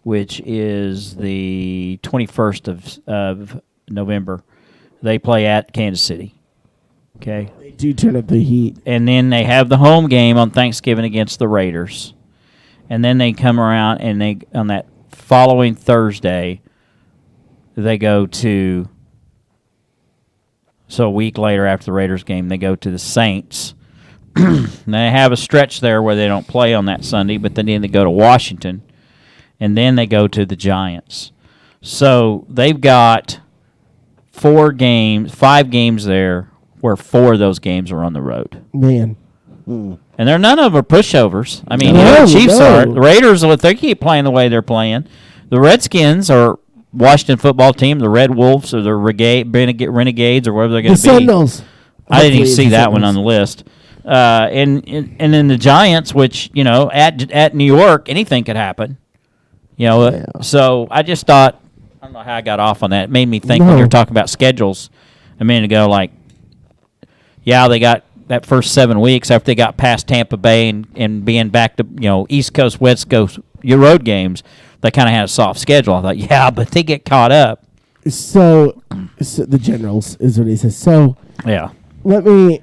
which is the 21st of November, they play at Kansas City. Okay. They do turn up the heat. And then they have the home game on Thanksgiving against the Raiders. And then they come around and on that following Thursday, they go to, so a week later after the Raiders game, they go to the Saints. And they have a stretch there where they don't play on that Sunday, but then they go to Washington. And then they go to the Giants. So they've got 5 games there, where 4 of those games are on the road. Man. And none of them are pushovers. I mean, No, the Chiefs no. are. The Raiders, if they keep playing the way they're playing, the Redskins are Washington football team, the Red Wolves or the Renegades or whatever they're going The to be. Sentinels. I didn't even Hopefully see it's the that one on the list. And then the Giants, which, at New York, anything could happen. So I just thought, I don't know how I got off on that. It made me think when No. you were talking about schedules a minute ago, like, yeah, they got that first 7 weeks after they got past Tampa Bay and being back to, East Coast, West Coast, your road games, they kind of had a soft schedule. I thought, yeah, but they get caught up. So the Generals is what he says. So Yeah. let me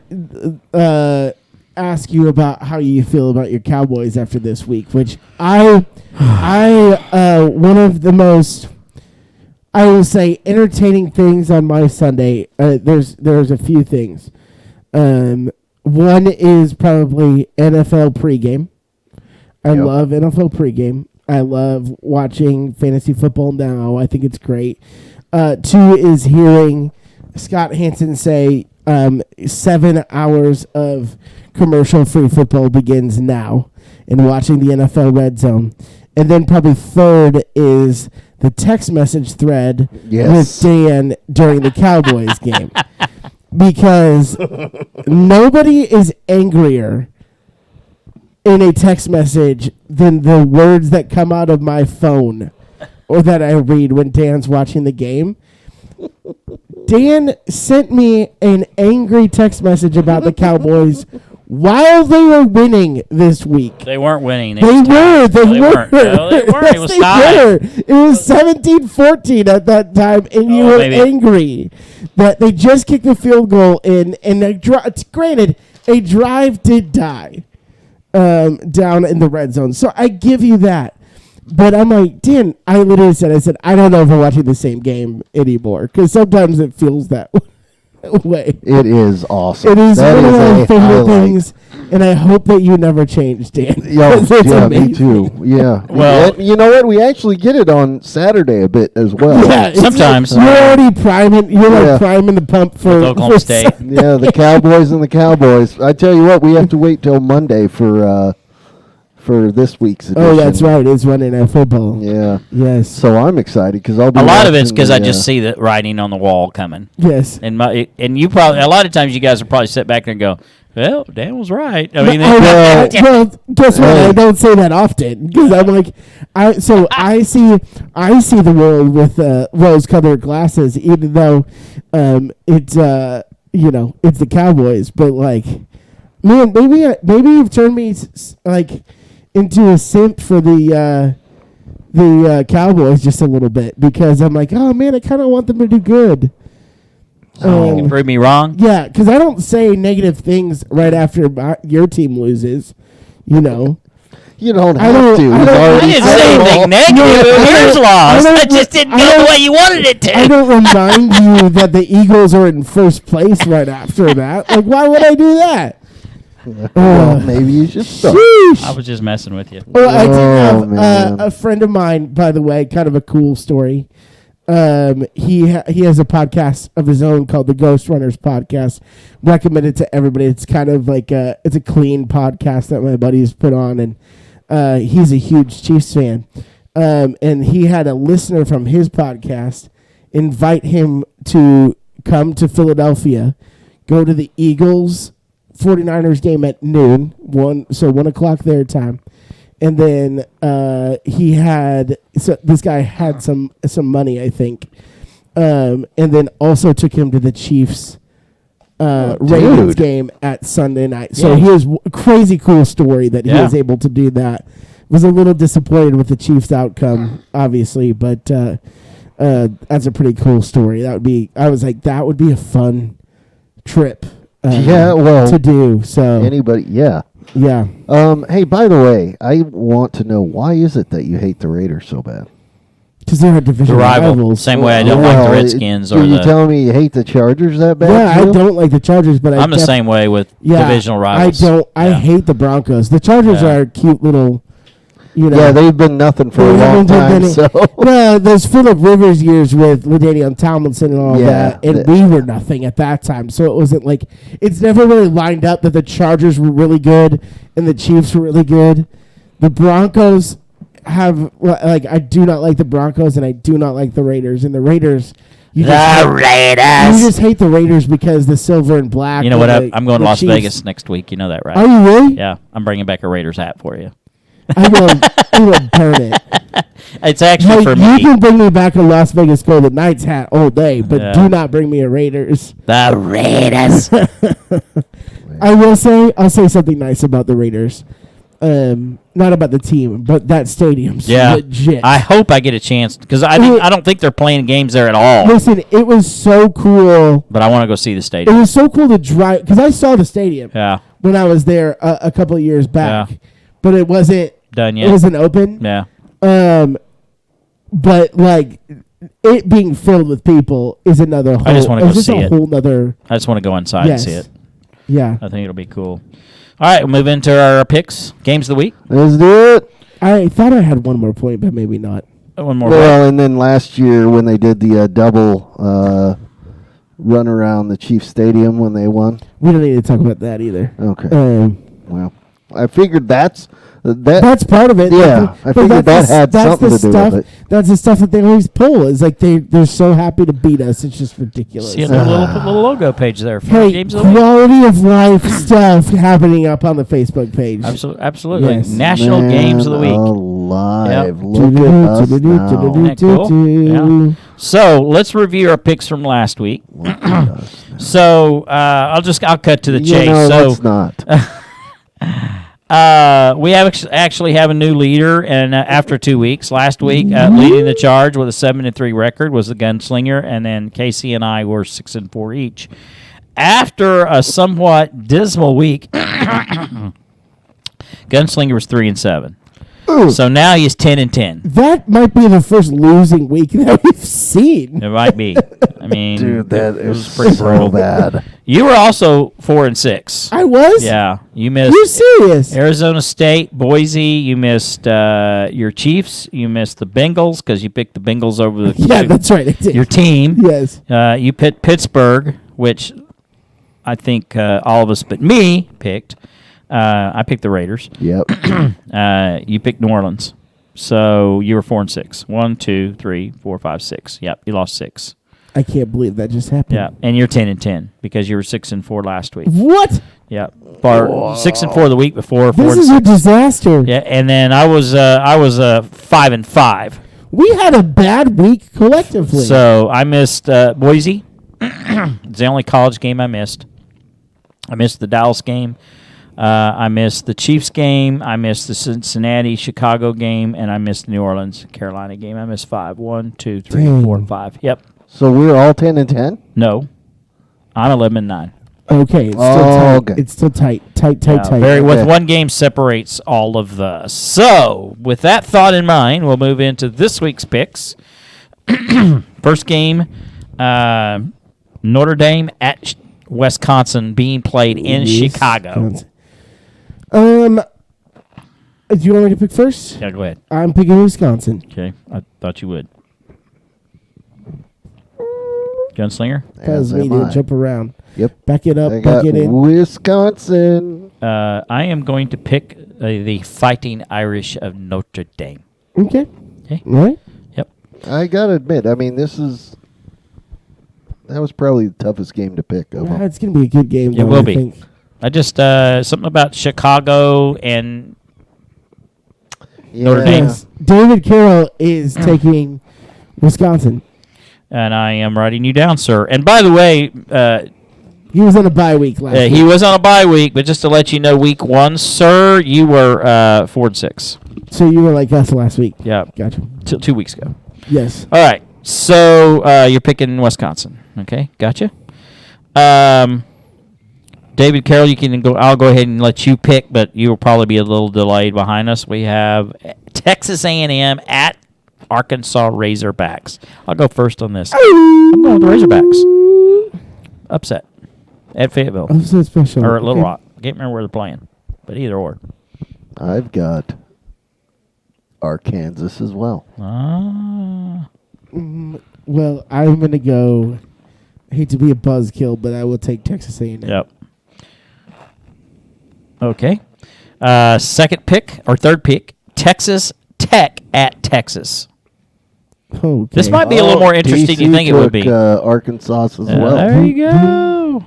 ask you about how you feel about your Cowboys after this week, which I one of the most, I will say, entertaining things on my Sunday. There's a few things. One is probably NFL pregame. I love NFL pregame. I love watching fantasy football now. I think it's great. 2 is hearing Scott Hansen say 7 hours of commercial-free football begins now, and watching the NFL Red Zone. And then probably 3rd is the text message thread with Dan during the Cowboys game. Because nobody is angrier in a text message than the words that come out of my phone or that I read when Dan's watching the game. Dan sent me an angry text message about the Cowboys while they were winning this week. They weren't winning. They were. No, they weren't. It was tied. It was 17-14 at that time, and you were angry that they just kicked the field goal in. And granted, a drive did die down in the red zone. So I give you that. But I'm like, Dan, I literally said, I don't know if we're watching the same game anymore, because sometimes it feels that way. It is awesome. It is one of my favorite things, and I hope that you never change, Dan. Yeah, me too. Yeah. Well, you know what? We actually get it on Saturday a bit as well. Yeah, sometimes. You're already priming. You're priming the pump for Oklahoma State. Yeah, the Cowboys and the Cowboys. I tell you what, we have to wait till Monday for this week's edition. Oh, that's right. It's Monday Night Football. Yeah. Yes. So I'm excited because I'll be. A lot of it's because I just see the writing on the wall coming. Yes. And you probably a lot of times you guys will probably sit back there and go, "Well, Dan was right." I mean, well, guess what? I don't say that often because I'm like, I see the world with rose-colored glasses, even though it's it's the Cowboys, but like, man, maybe you've turned me into a simp for the Cowboys just a little bit, because I'm like, oh man, I kind of want them to do good. You can prove me wrong. Yeah, because I don't say negative things right after your team loses. You don't have to. I didn't say anything negative. Yours lost. I just didn't go the way you wanted it to. I don't remind you that the Eagles are in first place right after that. Like, why would I do that? Well, maybe you should stop. I was just messing with you. Well, I did have a friend of mine, by the way, kind of a cool story. He has a podcast of his own called the Ghost Runners Podcast. Recommend it to everybody. It's kind of like it's a clean podcast that my buddies put on, and he's a huge Chiefs fan. And he had a listener from his podcast invite him to come to Philadelphia, go to the Eagles 49ers game at noon, 1 o'clock their time. And then this guy had some money, I think, and then also took him to the Chiefs Ravens game at Sunday night. So he was crazy cool story that he was able to do that. Was a little disappointed with the Chiefs outcome, obviously, but that's a pretty cool story. I was like, that would be a fun trip. To do. So anybody, yeah. Hey, by the way, I want to know, why is it that you hate the Raiders so bad? Because they're a division rivals. Same way I don't like the Redskins. Are you telling me you hate the Chargers that bad? Yeah, I don't like the Chargers, but I'm the same way with divisional rivals. I hate the Broncos. The Chargers are a cute little. Yeah, they've been nothing for a long time. Well, those Phillip Rivers years with LaDainian Tomlinson and all that, and we were nothing at that time. So it wasn't like, it's never really lined up that the Chargers were really good and the Chiefs were really good. The Broncos I do not like the Broncos, and I do not like the Raiders. And the Raiders, you just hate the Raiders because the silver and black. You know what? I'm going to Las Vegas next week. You know that, right? Are you really? Yeah, I'm bringing back a Raiders hat for you. I will burn it. It's actually for me. You can bring me back a Las Vegas Golden Knights hat all day, but do not bring me a Raiders. The Raiders. I'll say something nice about the Raiders. Not about the team, but that stadium's legit. I hope I get a chance, because I don't think they're playing games there at all. Listen, it was so cool. But I want to go see the stadium. It was so cool to drive, because I saw the stadium when I was there a couple of years back. Yeah. But it wasn't done yet. It wasn't open. Yeah. But like it being filled with people is another whole. I just want to go see it. I just want to go inside and see it. Yeah. I think it'll be cool. All right, we'll move into our picks. Games of the week. Let's do it. I thought I had one more point, but maybe not. One more. Well, and then last year when they did the double run around the Chiefs Stadium when they won. We don't need to talk about that either. Okay. Well, I figured that's part of it. Yeah, I figured that had something to do with it. That's the stuff that they always pull. Is like they're so happy to beat us. It's just ridiculous. See a little logo page there for Hey, Games of the Week. quality of life stuff happening up on the Facebook page. Absolutely. Yes. National Games of the Week. Alive. Yep. Look at us now. Isn't that cool? Yeah. So let's review our picks from last week. Look at us now. So I'll cut to the chase. Let's not. We actually have a new leader, and after 2 weeks, last week leading the charge with a 7-3 record was the Gunslinger, and then Casey and I were 6-4 each. After a somewhat dismal week, Gunslinger was 3-7. Ooh. So now he's 10-10. That might be the first losing week that we've seen. It might be. I mean, Dude, that it is was pretty so brutal. bad. You were also 4-6. I was? Yeah, you Are missed. you serious? Arizona State, Boise. You missed your Chiefs. You missed the Bengals because you picked the Bengals over the Yeah, that's right. I did. your team. Yes. You picked Pittsburgh, which I think all of us but me picked. I picked the Raiders. Yep. You picked New Orleans. So you were 4-6. 1, 2, 3, 4, 5, 6. Yep, you lost 6. I can't believe that just happened. Yeah, and you're 10-10 because you were 6-4 last week. What? Yeah, 6-4 the week before. This is a 4-6. disaster. Yeah, and then I was 5-5. We had a bad week collectively. So I missed Boise. It's the only college game I missed. I missed the Dallas game. I missed the Chiefs game. I missed the Cincinnati, Chicago game, and I missed the New Orleans, Carolina game. I missed 5. 1, 2, 3, Dang. 4, 5. Yep. So we're all 10-10? No, I'm 11-9. Okay, it's still tight. Okay. It's still tight. Tight. Very with Okay. one game separates all of us. So with that thought in mind, we'll move into this week's picks. First game, Notre Dame at Wisconsin being played in Chicago. Do you want me to pick first? Yeah, go ahead. I'm picking Wisconsin. Okay, I thought you would. Gunslinger? Because As we am need to I. jump around. Yep. Back it up. I Back got it in. Wisconsin. I am going to pick the Fighting Irish of Notre Dame. Okay. Okay. All right. Yep. I got to admit, I mean, that was probably the toughest game to pick of them. It's going to be a good game. It though, will I be. think. I just something about Chicago and Notre Dame. Yes. David Carroll is taking Wisconsin. And I am writing you down, sir. And by the way, He was on a bye week last week. he was on a bye week, but just to let you know, week 1, sir, you were 4-6. So you were like us last week. Yeah, Gotcha. 2 weeks ago. Yes. All right, so you're picking Wisconsin. Okay, gotcha. David Carroll, you can go. I'll go ahead and let you pick, but you will probably be a little delayed behind us. We have Texas A&M at Arkansas Razorbacks. I'll go first on this. I'm going with the Razorbacks. Upset at Fayetteville I'm so special. or at Little Okay. Rock. I can't remember where they're playing, but either or. I've got Arkansas as well. Well, I'm going to go. I hate to be a buzzkill, but I will take Texas A&M. Yep. Okay. Second pick or third pick, Texas Tech at Texas. Okay. This might be a little more interesting than you think it would be. Arkansas as well. There you go.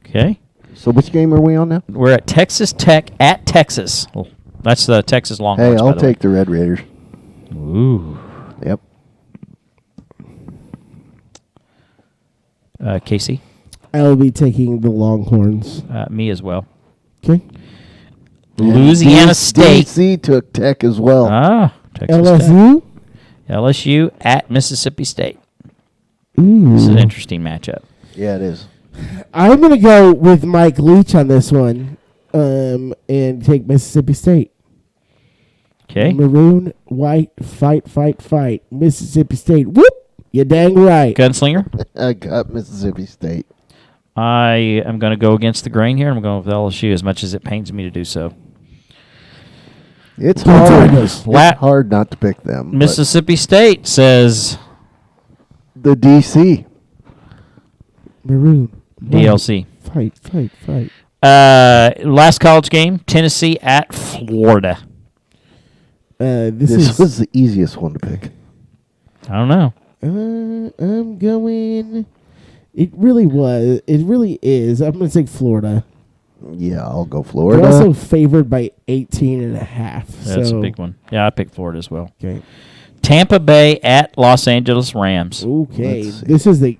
Okay. So which game are we on now? We're at Texas Tech at Texas. Oh, that's the Texas Longhorns. Hey, by I'll the take the Red Raiders. way. Ooh. Yep. Casey, I will be taking the Longhorns. me as well. Okay. Louisiana State. DC took Tech as well. Texas Tech. LSU? LSU at Mississippi State. Ooh. This is an interesting matchup. Yeah, it is. I'm going to go with Mike Leach on this one and take Mississippi State. Okay. Maroon, white, fight. Mississippi State. Whoop! You dang right. Gunslinger. I got Mississippi State. I am going to go against the grain here. I'm going with LSU as much as it pains me to do so. It's hard. It's La- hard not to pick them. but Mississippi State says the DC. Maroon. DLC. Fight. Last college game, Tennessee at Florida. This was the easiest one to pick. I don't know. I'm going. It really was. It really is. I'm going to take Florida. Yeah, I'll go They're Florida. also favored by 18.5. That's so, a big one. Yeah, I picked Florida as well. Okay. Tampa Bay at Los Angeles Rams. Okay. Let's see.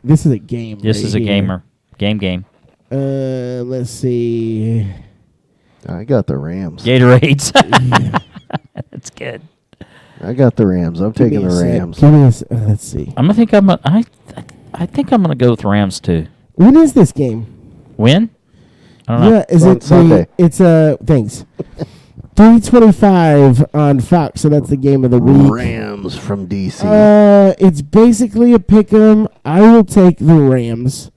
This is a game. This right is a here. gamer. Game. Let's see. I got the Rams. Gatorades. That's good. I got the Rams. I'm Give taking me a the sec. Rams. Give me a let's see. I think I'm gonna go with Rams too. When is this game? Win? I don't know. Yeah, is On it Sunday. It's thanks. 3:25 on Fox, so that's the game of the week. Rams from DC. It's basically a pick 'em. I will take the Rams.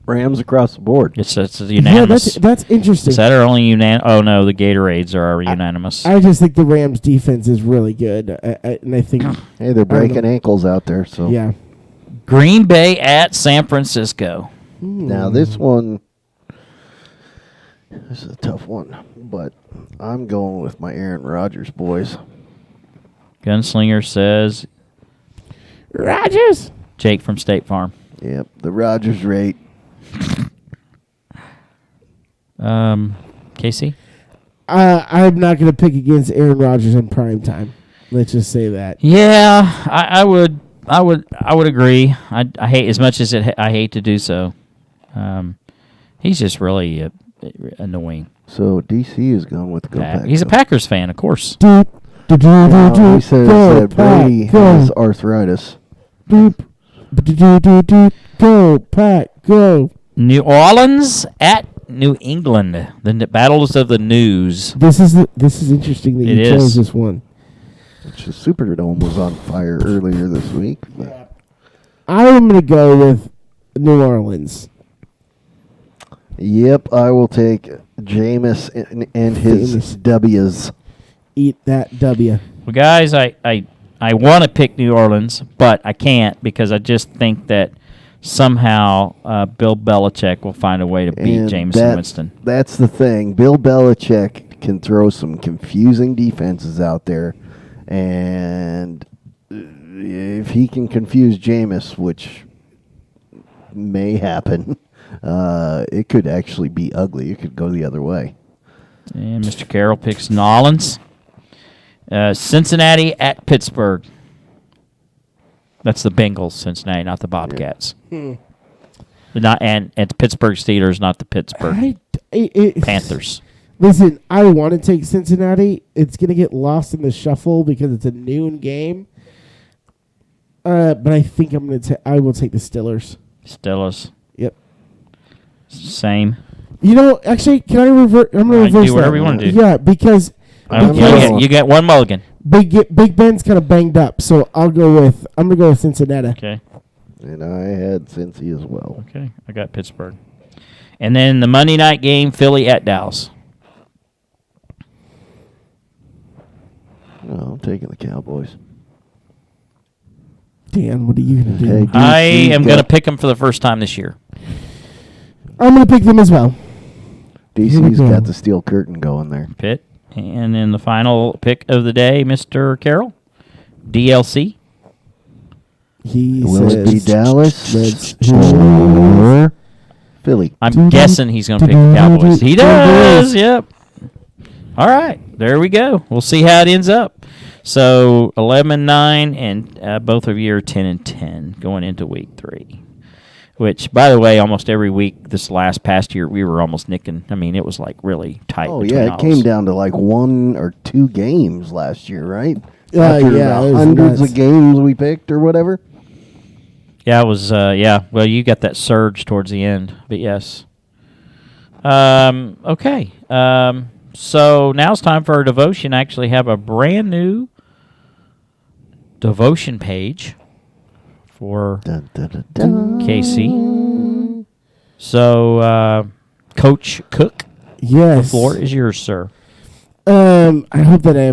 Rams across the board. It's Yeah, unanimous. that's interesting. Is that our only unanimous? Oh no, the Gatorades are unanimous. I just think the Rams defense is really good, and I think Hey, they're breaking ankles out there. So yeah. Green Bay at San Francisco. now this one, this is a tough one, but I'm going with my Aaron Rodgers boys. Gunslinger says Rodgers. Jake from State Farm. Yep, the Rodgers rate. Casey? I'm not going to pick against Aaron Rodgers in prime time. Let's just say that. Yeah, I would agree. I hate as much as I hate to do so. He's just really annoying. So DC is going with go Pack. He's a Packers fan, of course. He says Go, that Brady Pack, go. has arthritis. Boop. Go, Pack, go. New Orleans at New England. The battles of the news. This is interesting that It you chose is. this one. Which the Superdome was on fire earlier this week. But I'm going to go with New Orleans. yep, I will take Jameis and his Famous. W's. Eat that W. Well, guys, I want to pick New Orleans, but I can't because I just think that somehow Bill Belichick will find a way to beat And Jameis and Winston. That's the thing. Bill Belichick can throw some confusing defenses out there, and if he can confuse Jameis, which may happen, it could actually be ugly. It could go the other way. And Mr. Carroll picks New Orleans. Cincinnati at Pittsburgh. That's the Bengals, Cincinnati, not the Bobcats. Not and the Pittsburgh Steelers, not the Pittsburgh Panthers. Listen, I want to take Cincinnati. It's going to get lost in the shuffle because it's a noon game. But I think I will take the Steelers. Steelers. Yep. Same. You know, actually, can I revert? I'm going to reverse do whatever that. you want to do. Yeah, because You get one mulligan. Big Ben's kind of banged up, so I'm going to go with Cincinnati. Okay. And I had Cincy as well. Okay. I got Pittsburgh. And then the Monday night game, Philly at Dallas. No, I'm taking the Cowboys. Dan, what are you going to do? Okay. I DC am got- going to pick them for the first time this year. I'm going to pick them as well. DC's Here we go. got the steel curtain going there. Pitt. And then the final pick of the day, Mr. Carroll. DLC. He Will it be says Dallas let's- or Philly? I'm guessing he's going to pick the Cowboys. He does. Yep. All right. There we go. We'll see how it ends up. So 11-9, and both of you are 10-10 going into week 3. Which, by the way, almost every week this past year, we were almost nicking. I mean, it was like really tight. Oh between yeah, it all came of us. down to like 1 or 2 games last year, right? Yeah, After yeah, the it was hundreds nuts. of games we picked or whatever. Yeah, it was. Yeah. Well, you got that surge towards the end, but yes. Okay. So now it's time for our devotion. I actually have a brand new devotion page for Dun, dun, dun, dun. Casey. So, Coach Cook, Yes. the floor is yours, sir. I hope that I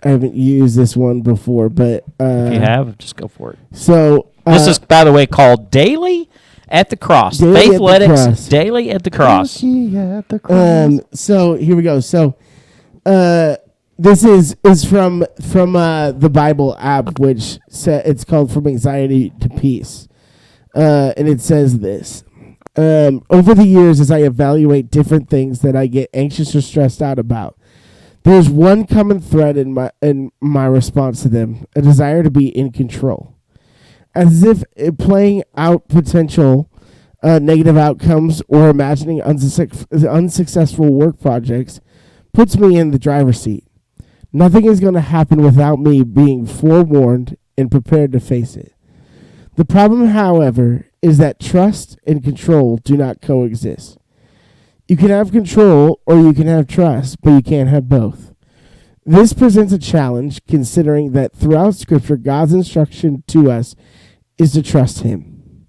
haven't used this one before, but If you have, just go for it. So This is, by the way, called Daily at the Cross. Daily at the Faithletic's Cross. Daily at the Cross. At the cross. So here we go. So, this is from the Bible app, which it's called From Anxiety to Peace, and it says this: over the years, as I evaluate different things that I get anxious or stressed out about, there's one common thread in my response to them: a desire to be in control, as if playing out potential negative outcomes or imagining unsuccessful work projects puts me in the driver's seat. Nothing is going to happen without me being forewarned and prepared to face it. The problem, however, is that trust and control do not coexist. You can have control or you can have trust, but you can't have both. This presents a challenge considering that throughout Scripture, God's instruction to us is to trust Him.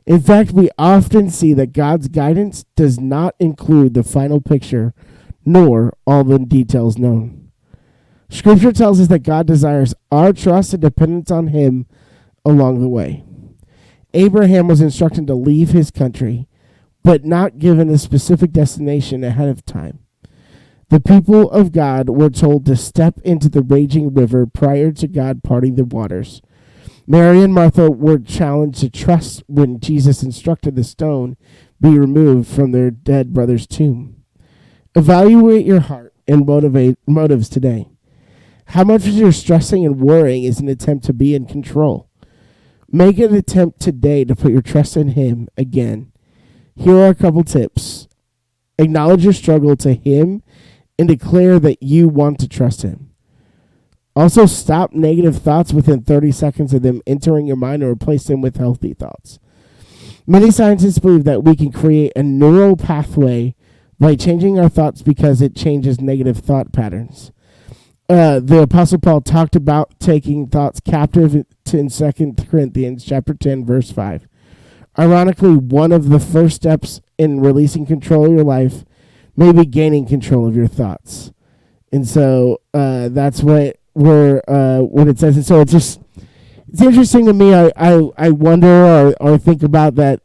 In fact, we often see that God's guidance does not include the final picture nor all the details known. Scripture tells us that God desires our trust and dependence on Him along the way. Abraham was instructed to leave his country, but not given a specific destination ahead of time. The people of God were told to step into the raging river prior to God parting the waters. Mary and Martha were challenged to trust when Jesus instructed the stone be removed from their dead brother's tomb. Evaluate your heart and motives today. How much of your stressing and worrying is an attempt to be in control? Make an attempt today to put your trust in Him again. Here are a couple tips. Acknowledge your struggle to Him and declare that you want to trust Him. Also, stop negative thoughts within 30 seconds of them entering your mind and replace them with healthy thoughts. Many scientists believe that we can create a neural pathway by changing our thoughts because it changes negative thought patterns. The Apostle Paul talked about taking thoughts captive in 2 Corinthians chapter 10, verse 5. Ironically, one of the first steps in releasing control of your life may be gaining control of your thoughts. And so that's what it says. And so it's interesting to me. I wonder or think about that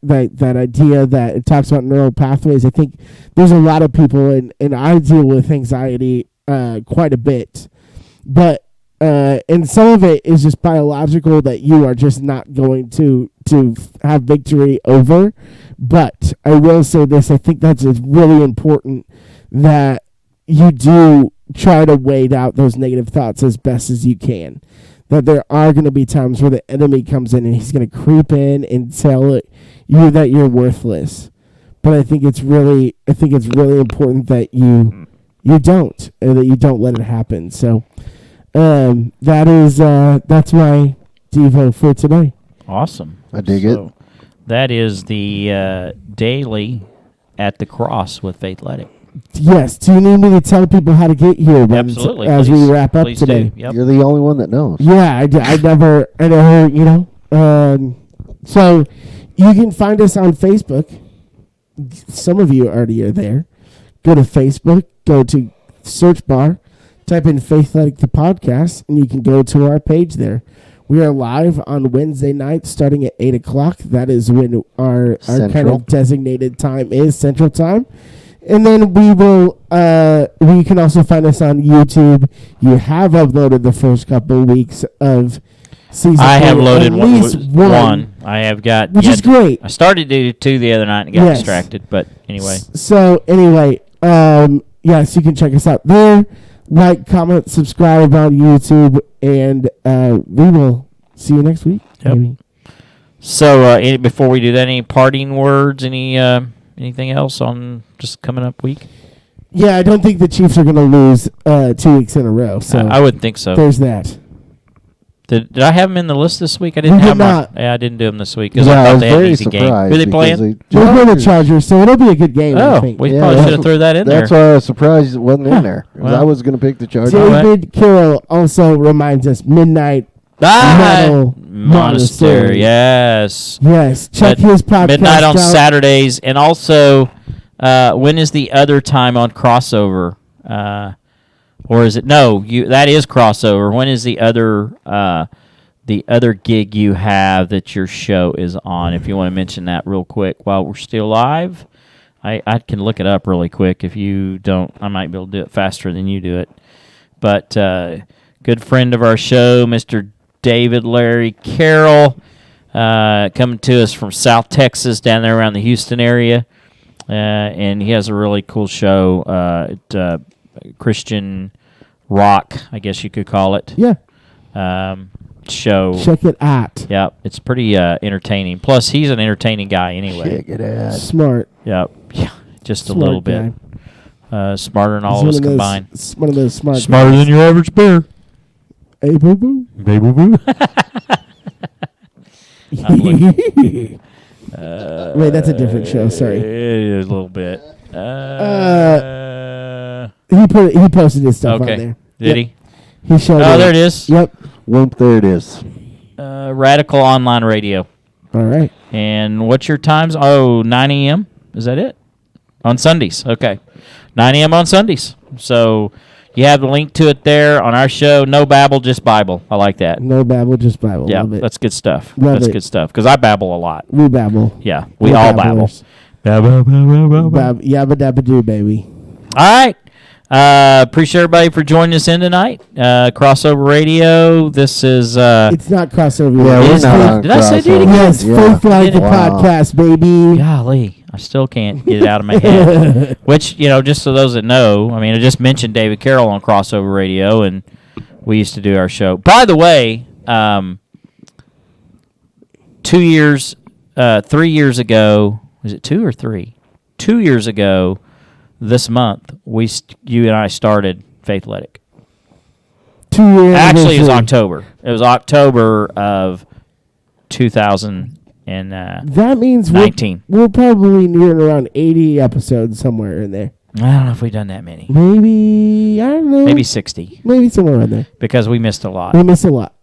idea that it talks about neural pathways. I think there's a lot of people, and I deal with anxiety quite a bit. But and some of it is just biological that you are just not going to have victory over. But I will say this: I think it's really important that you do try to wade out those negative thoughts as best as you can. That there are going to be times where the enemy comes in and he's going to creep in and tell you that you're worthless. But I think it's really important that you don't, or that you don't let it happen. So that's my Devo for today. Awesome. I dig it. That is the Daily at the Cross with Faithletic. Yes. Do you need me to tell people how to get here? Absolutely. As we wrap up Please today. do. Yep. You're the only one that knows. Yeah, I never, so you can find us on Facebook. Some of you already are there. Go to Facebook, go to search bar, type in Faithletic the podcast, and you can go to our page there. We are live on Wednesday nights starting at 8 o'clock. That is when our kind of designated time is, Central Time. And then we can also find us on YouTube. You have uploaded the first couple of weeks of season 3. I have loaded at least one. I have got, which is great. I started to do 2 the other night and got distracted, but anyway. So anyway, yes, you can check us out there. Like, comment, subscribe on YouTube, and we will see you next week. Yep. Maybe. So before we do that, any parting words, anything else on just coming up week? Yeah, I don't think the Chiefs are going to lose 2 weeks in a row. So I wouldn't think so. There's that. Did I have them in the list this week? I didn't You have did not. I didn't do them this week because Yeah, I I thought was they had an very easy game. surprised. Who they because playing? We're playing the Chargers, so it'll be a good game, I Oh, think. we Yeah, probably that's should have threw that in That's there. why I was surprised it wasn't in there. 'Cause Well. I was going to pick the Chargers. David Carroll also reminds us midnight Metal Monastery. Yes. Yes, check his podcast Midnight on out. Saturdays, and also when is the other time on crossover? Or is it that is crossover. When is the other gig you have that your show is on? If you want to mention that real quick while we're still live, I can look it up really quick. If you don't, I might be able to do it faster than you do it. But good friend of our show, Mr. David Larry Carroll, coming to us from South Texas, down there around the Houston area, and he has a really cool show. Christian rock, I guess you could call it. Yeah. Show. Check it out. Yep, it's pretty entertaining. Plus, he's an entertaining guy anyway. Check it out. Smart. Yep, yeah, just Smart a little guy. bit. Smarter than all of He's us combined. One of those smart Smarter guys. than your average bear. Hey, boo boo. Hey, boo boo. Wait, that's a different show. Sorry. A little bit. He posted his stuff on Okay. there. Did Yep. he? He showed Oh, there it is. Yep. Whoop, there it is. Radical Online Radio. All right. And what's your times? Oh, 9 a.m. Is that it? On Sundays. Okay. 9 a.m. on Sundays. So you have the link to it there on our show. No babble, just Bible. I like that. No babble, just Bible. Yeah, Love it. that's good stuff. Love That's it. good stuff. Because I babble a lot. We babble. Yeah, we We're all babble. babblers. Babble. Yabba dabba doo, baby. All right. Appreciate everybody for joining us in tonight. Crossover Radio. This is. It's not crossover. Yeah, yet. we're It's not Faith- on Did I say crossover. it? Yes, Yeah. Faithletic the Wow. podcast, baby. Golly, I still can't get it out of my head. Which, just so those that know, I mean, I just mentioned David Carroll on Crossover Radio, and we used to do our show. By the way, 3 years ago, was it 2 or 3? 2 years ago, this month, you and I started Faithletic. 2 years. Actually, it was October. It was October of 2019. That means we're probably nearing around 80 episodes somewhere in there. I don't know if we've done that many. Maybe, I don't know. Maybe 60, Maybe somewhere in there. because we missed a lot. We missed a lot.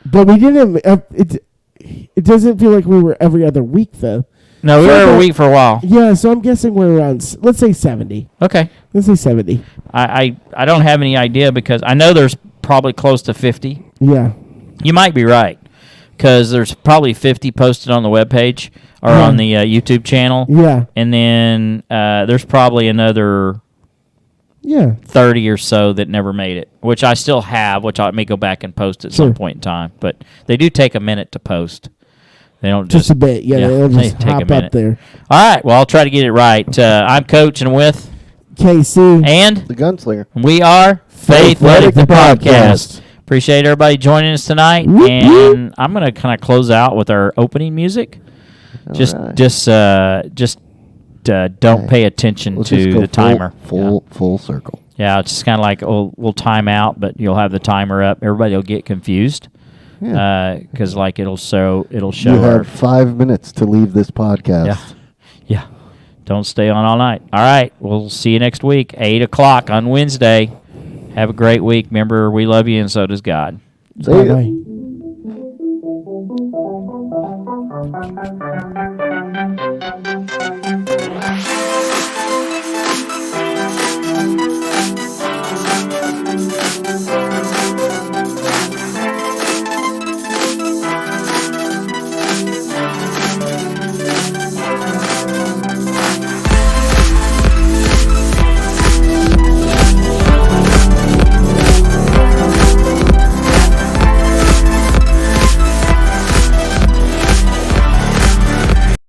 But we didn't. It doesn't feel like we were every other week, though. No, we were every week for a while. Yeah, so I'm guessing we're around, let's say 70. Okay. Let's say 70. I don't have any idea, because I know there's probably close to 50. Yeah. You might be right, because there's probably 50 posted on the webpage or Yeah. on the YouTube channel. Yeah. And then there's probably another Yeah. 30 or so that never made it, which I still have, which I may go back and post at some Sure. point in time. But they do take a minute to post. They don't Just a bit. Yeah, yeah, they'll they just take a hop minute. up there. All right, well, I'll try to get it right. I'm Coach and with, KC. and The Gunslinger. we are Faithletic the podcast. Appreciate everybody joining us tonight, Whoop, and I'm going to kind of close out with our opening music. Just don't pay attention Let's just to go the timer. Full circle. Yeah, it's just kind of like we'll time out, but you'll have the timer up. Everybody will get confused Yeah. because it'll show. You our, have 5 minutes to leave this podcast. yeah. Don't stay on all night. All right, we'll see you next week, 8:00 on Wednesday. Have a great week. Remember, we love you, and so does God. See ya. Bye-bye.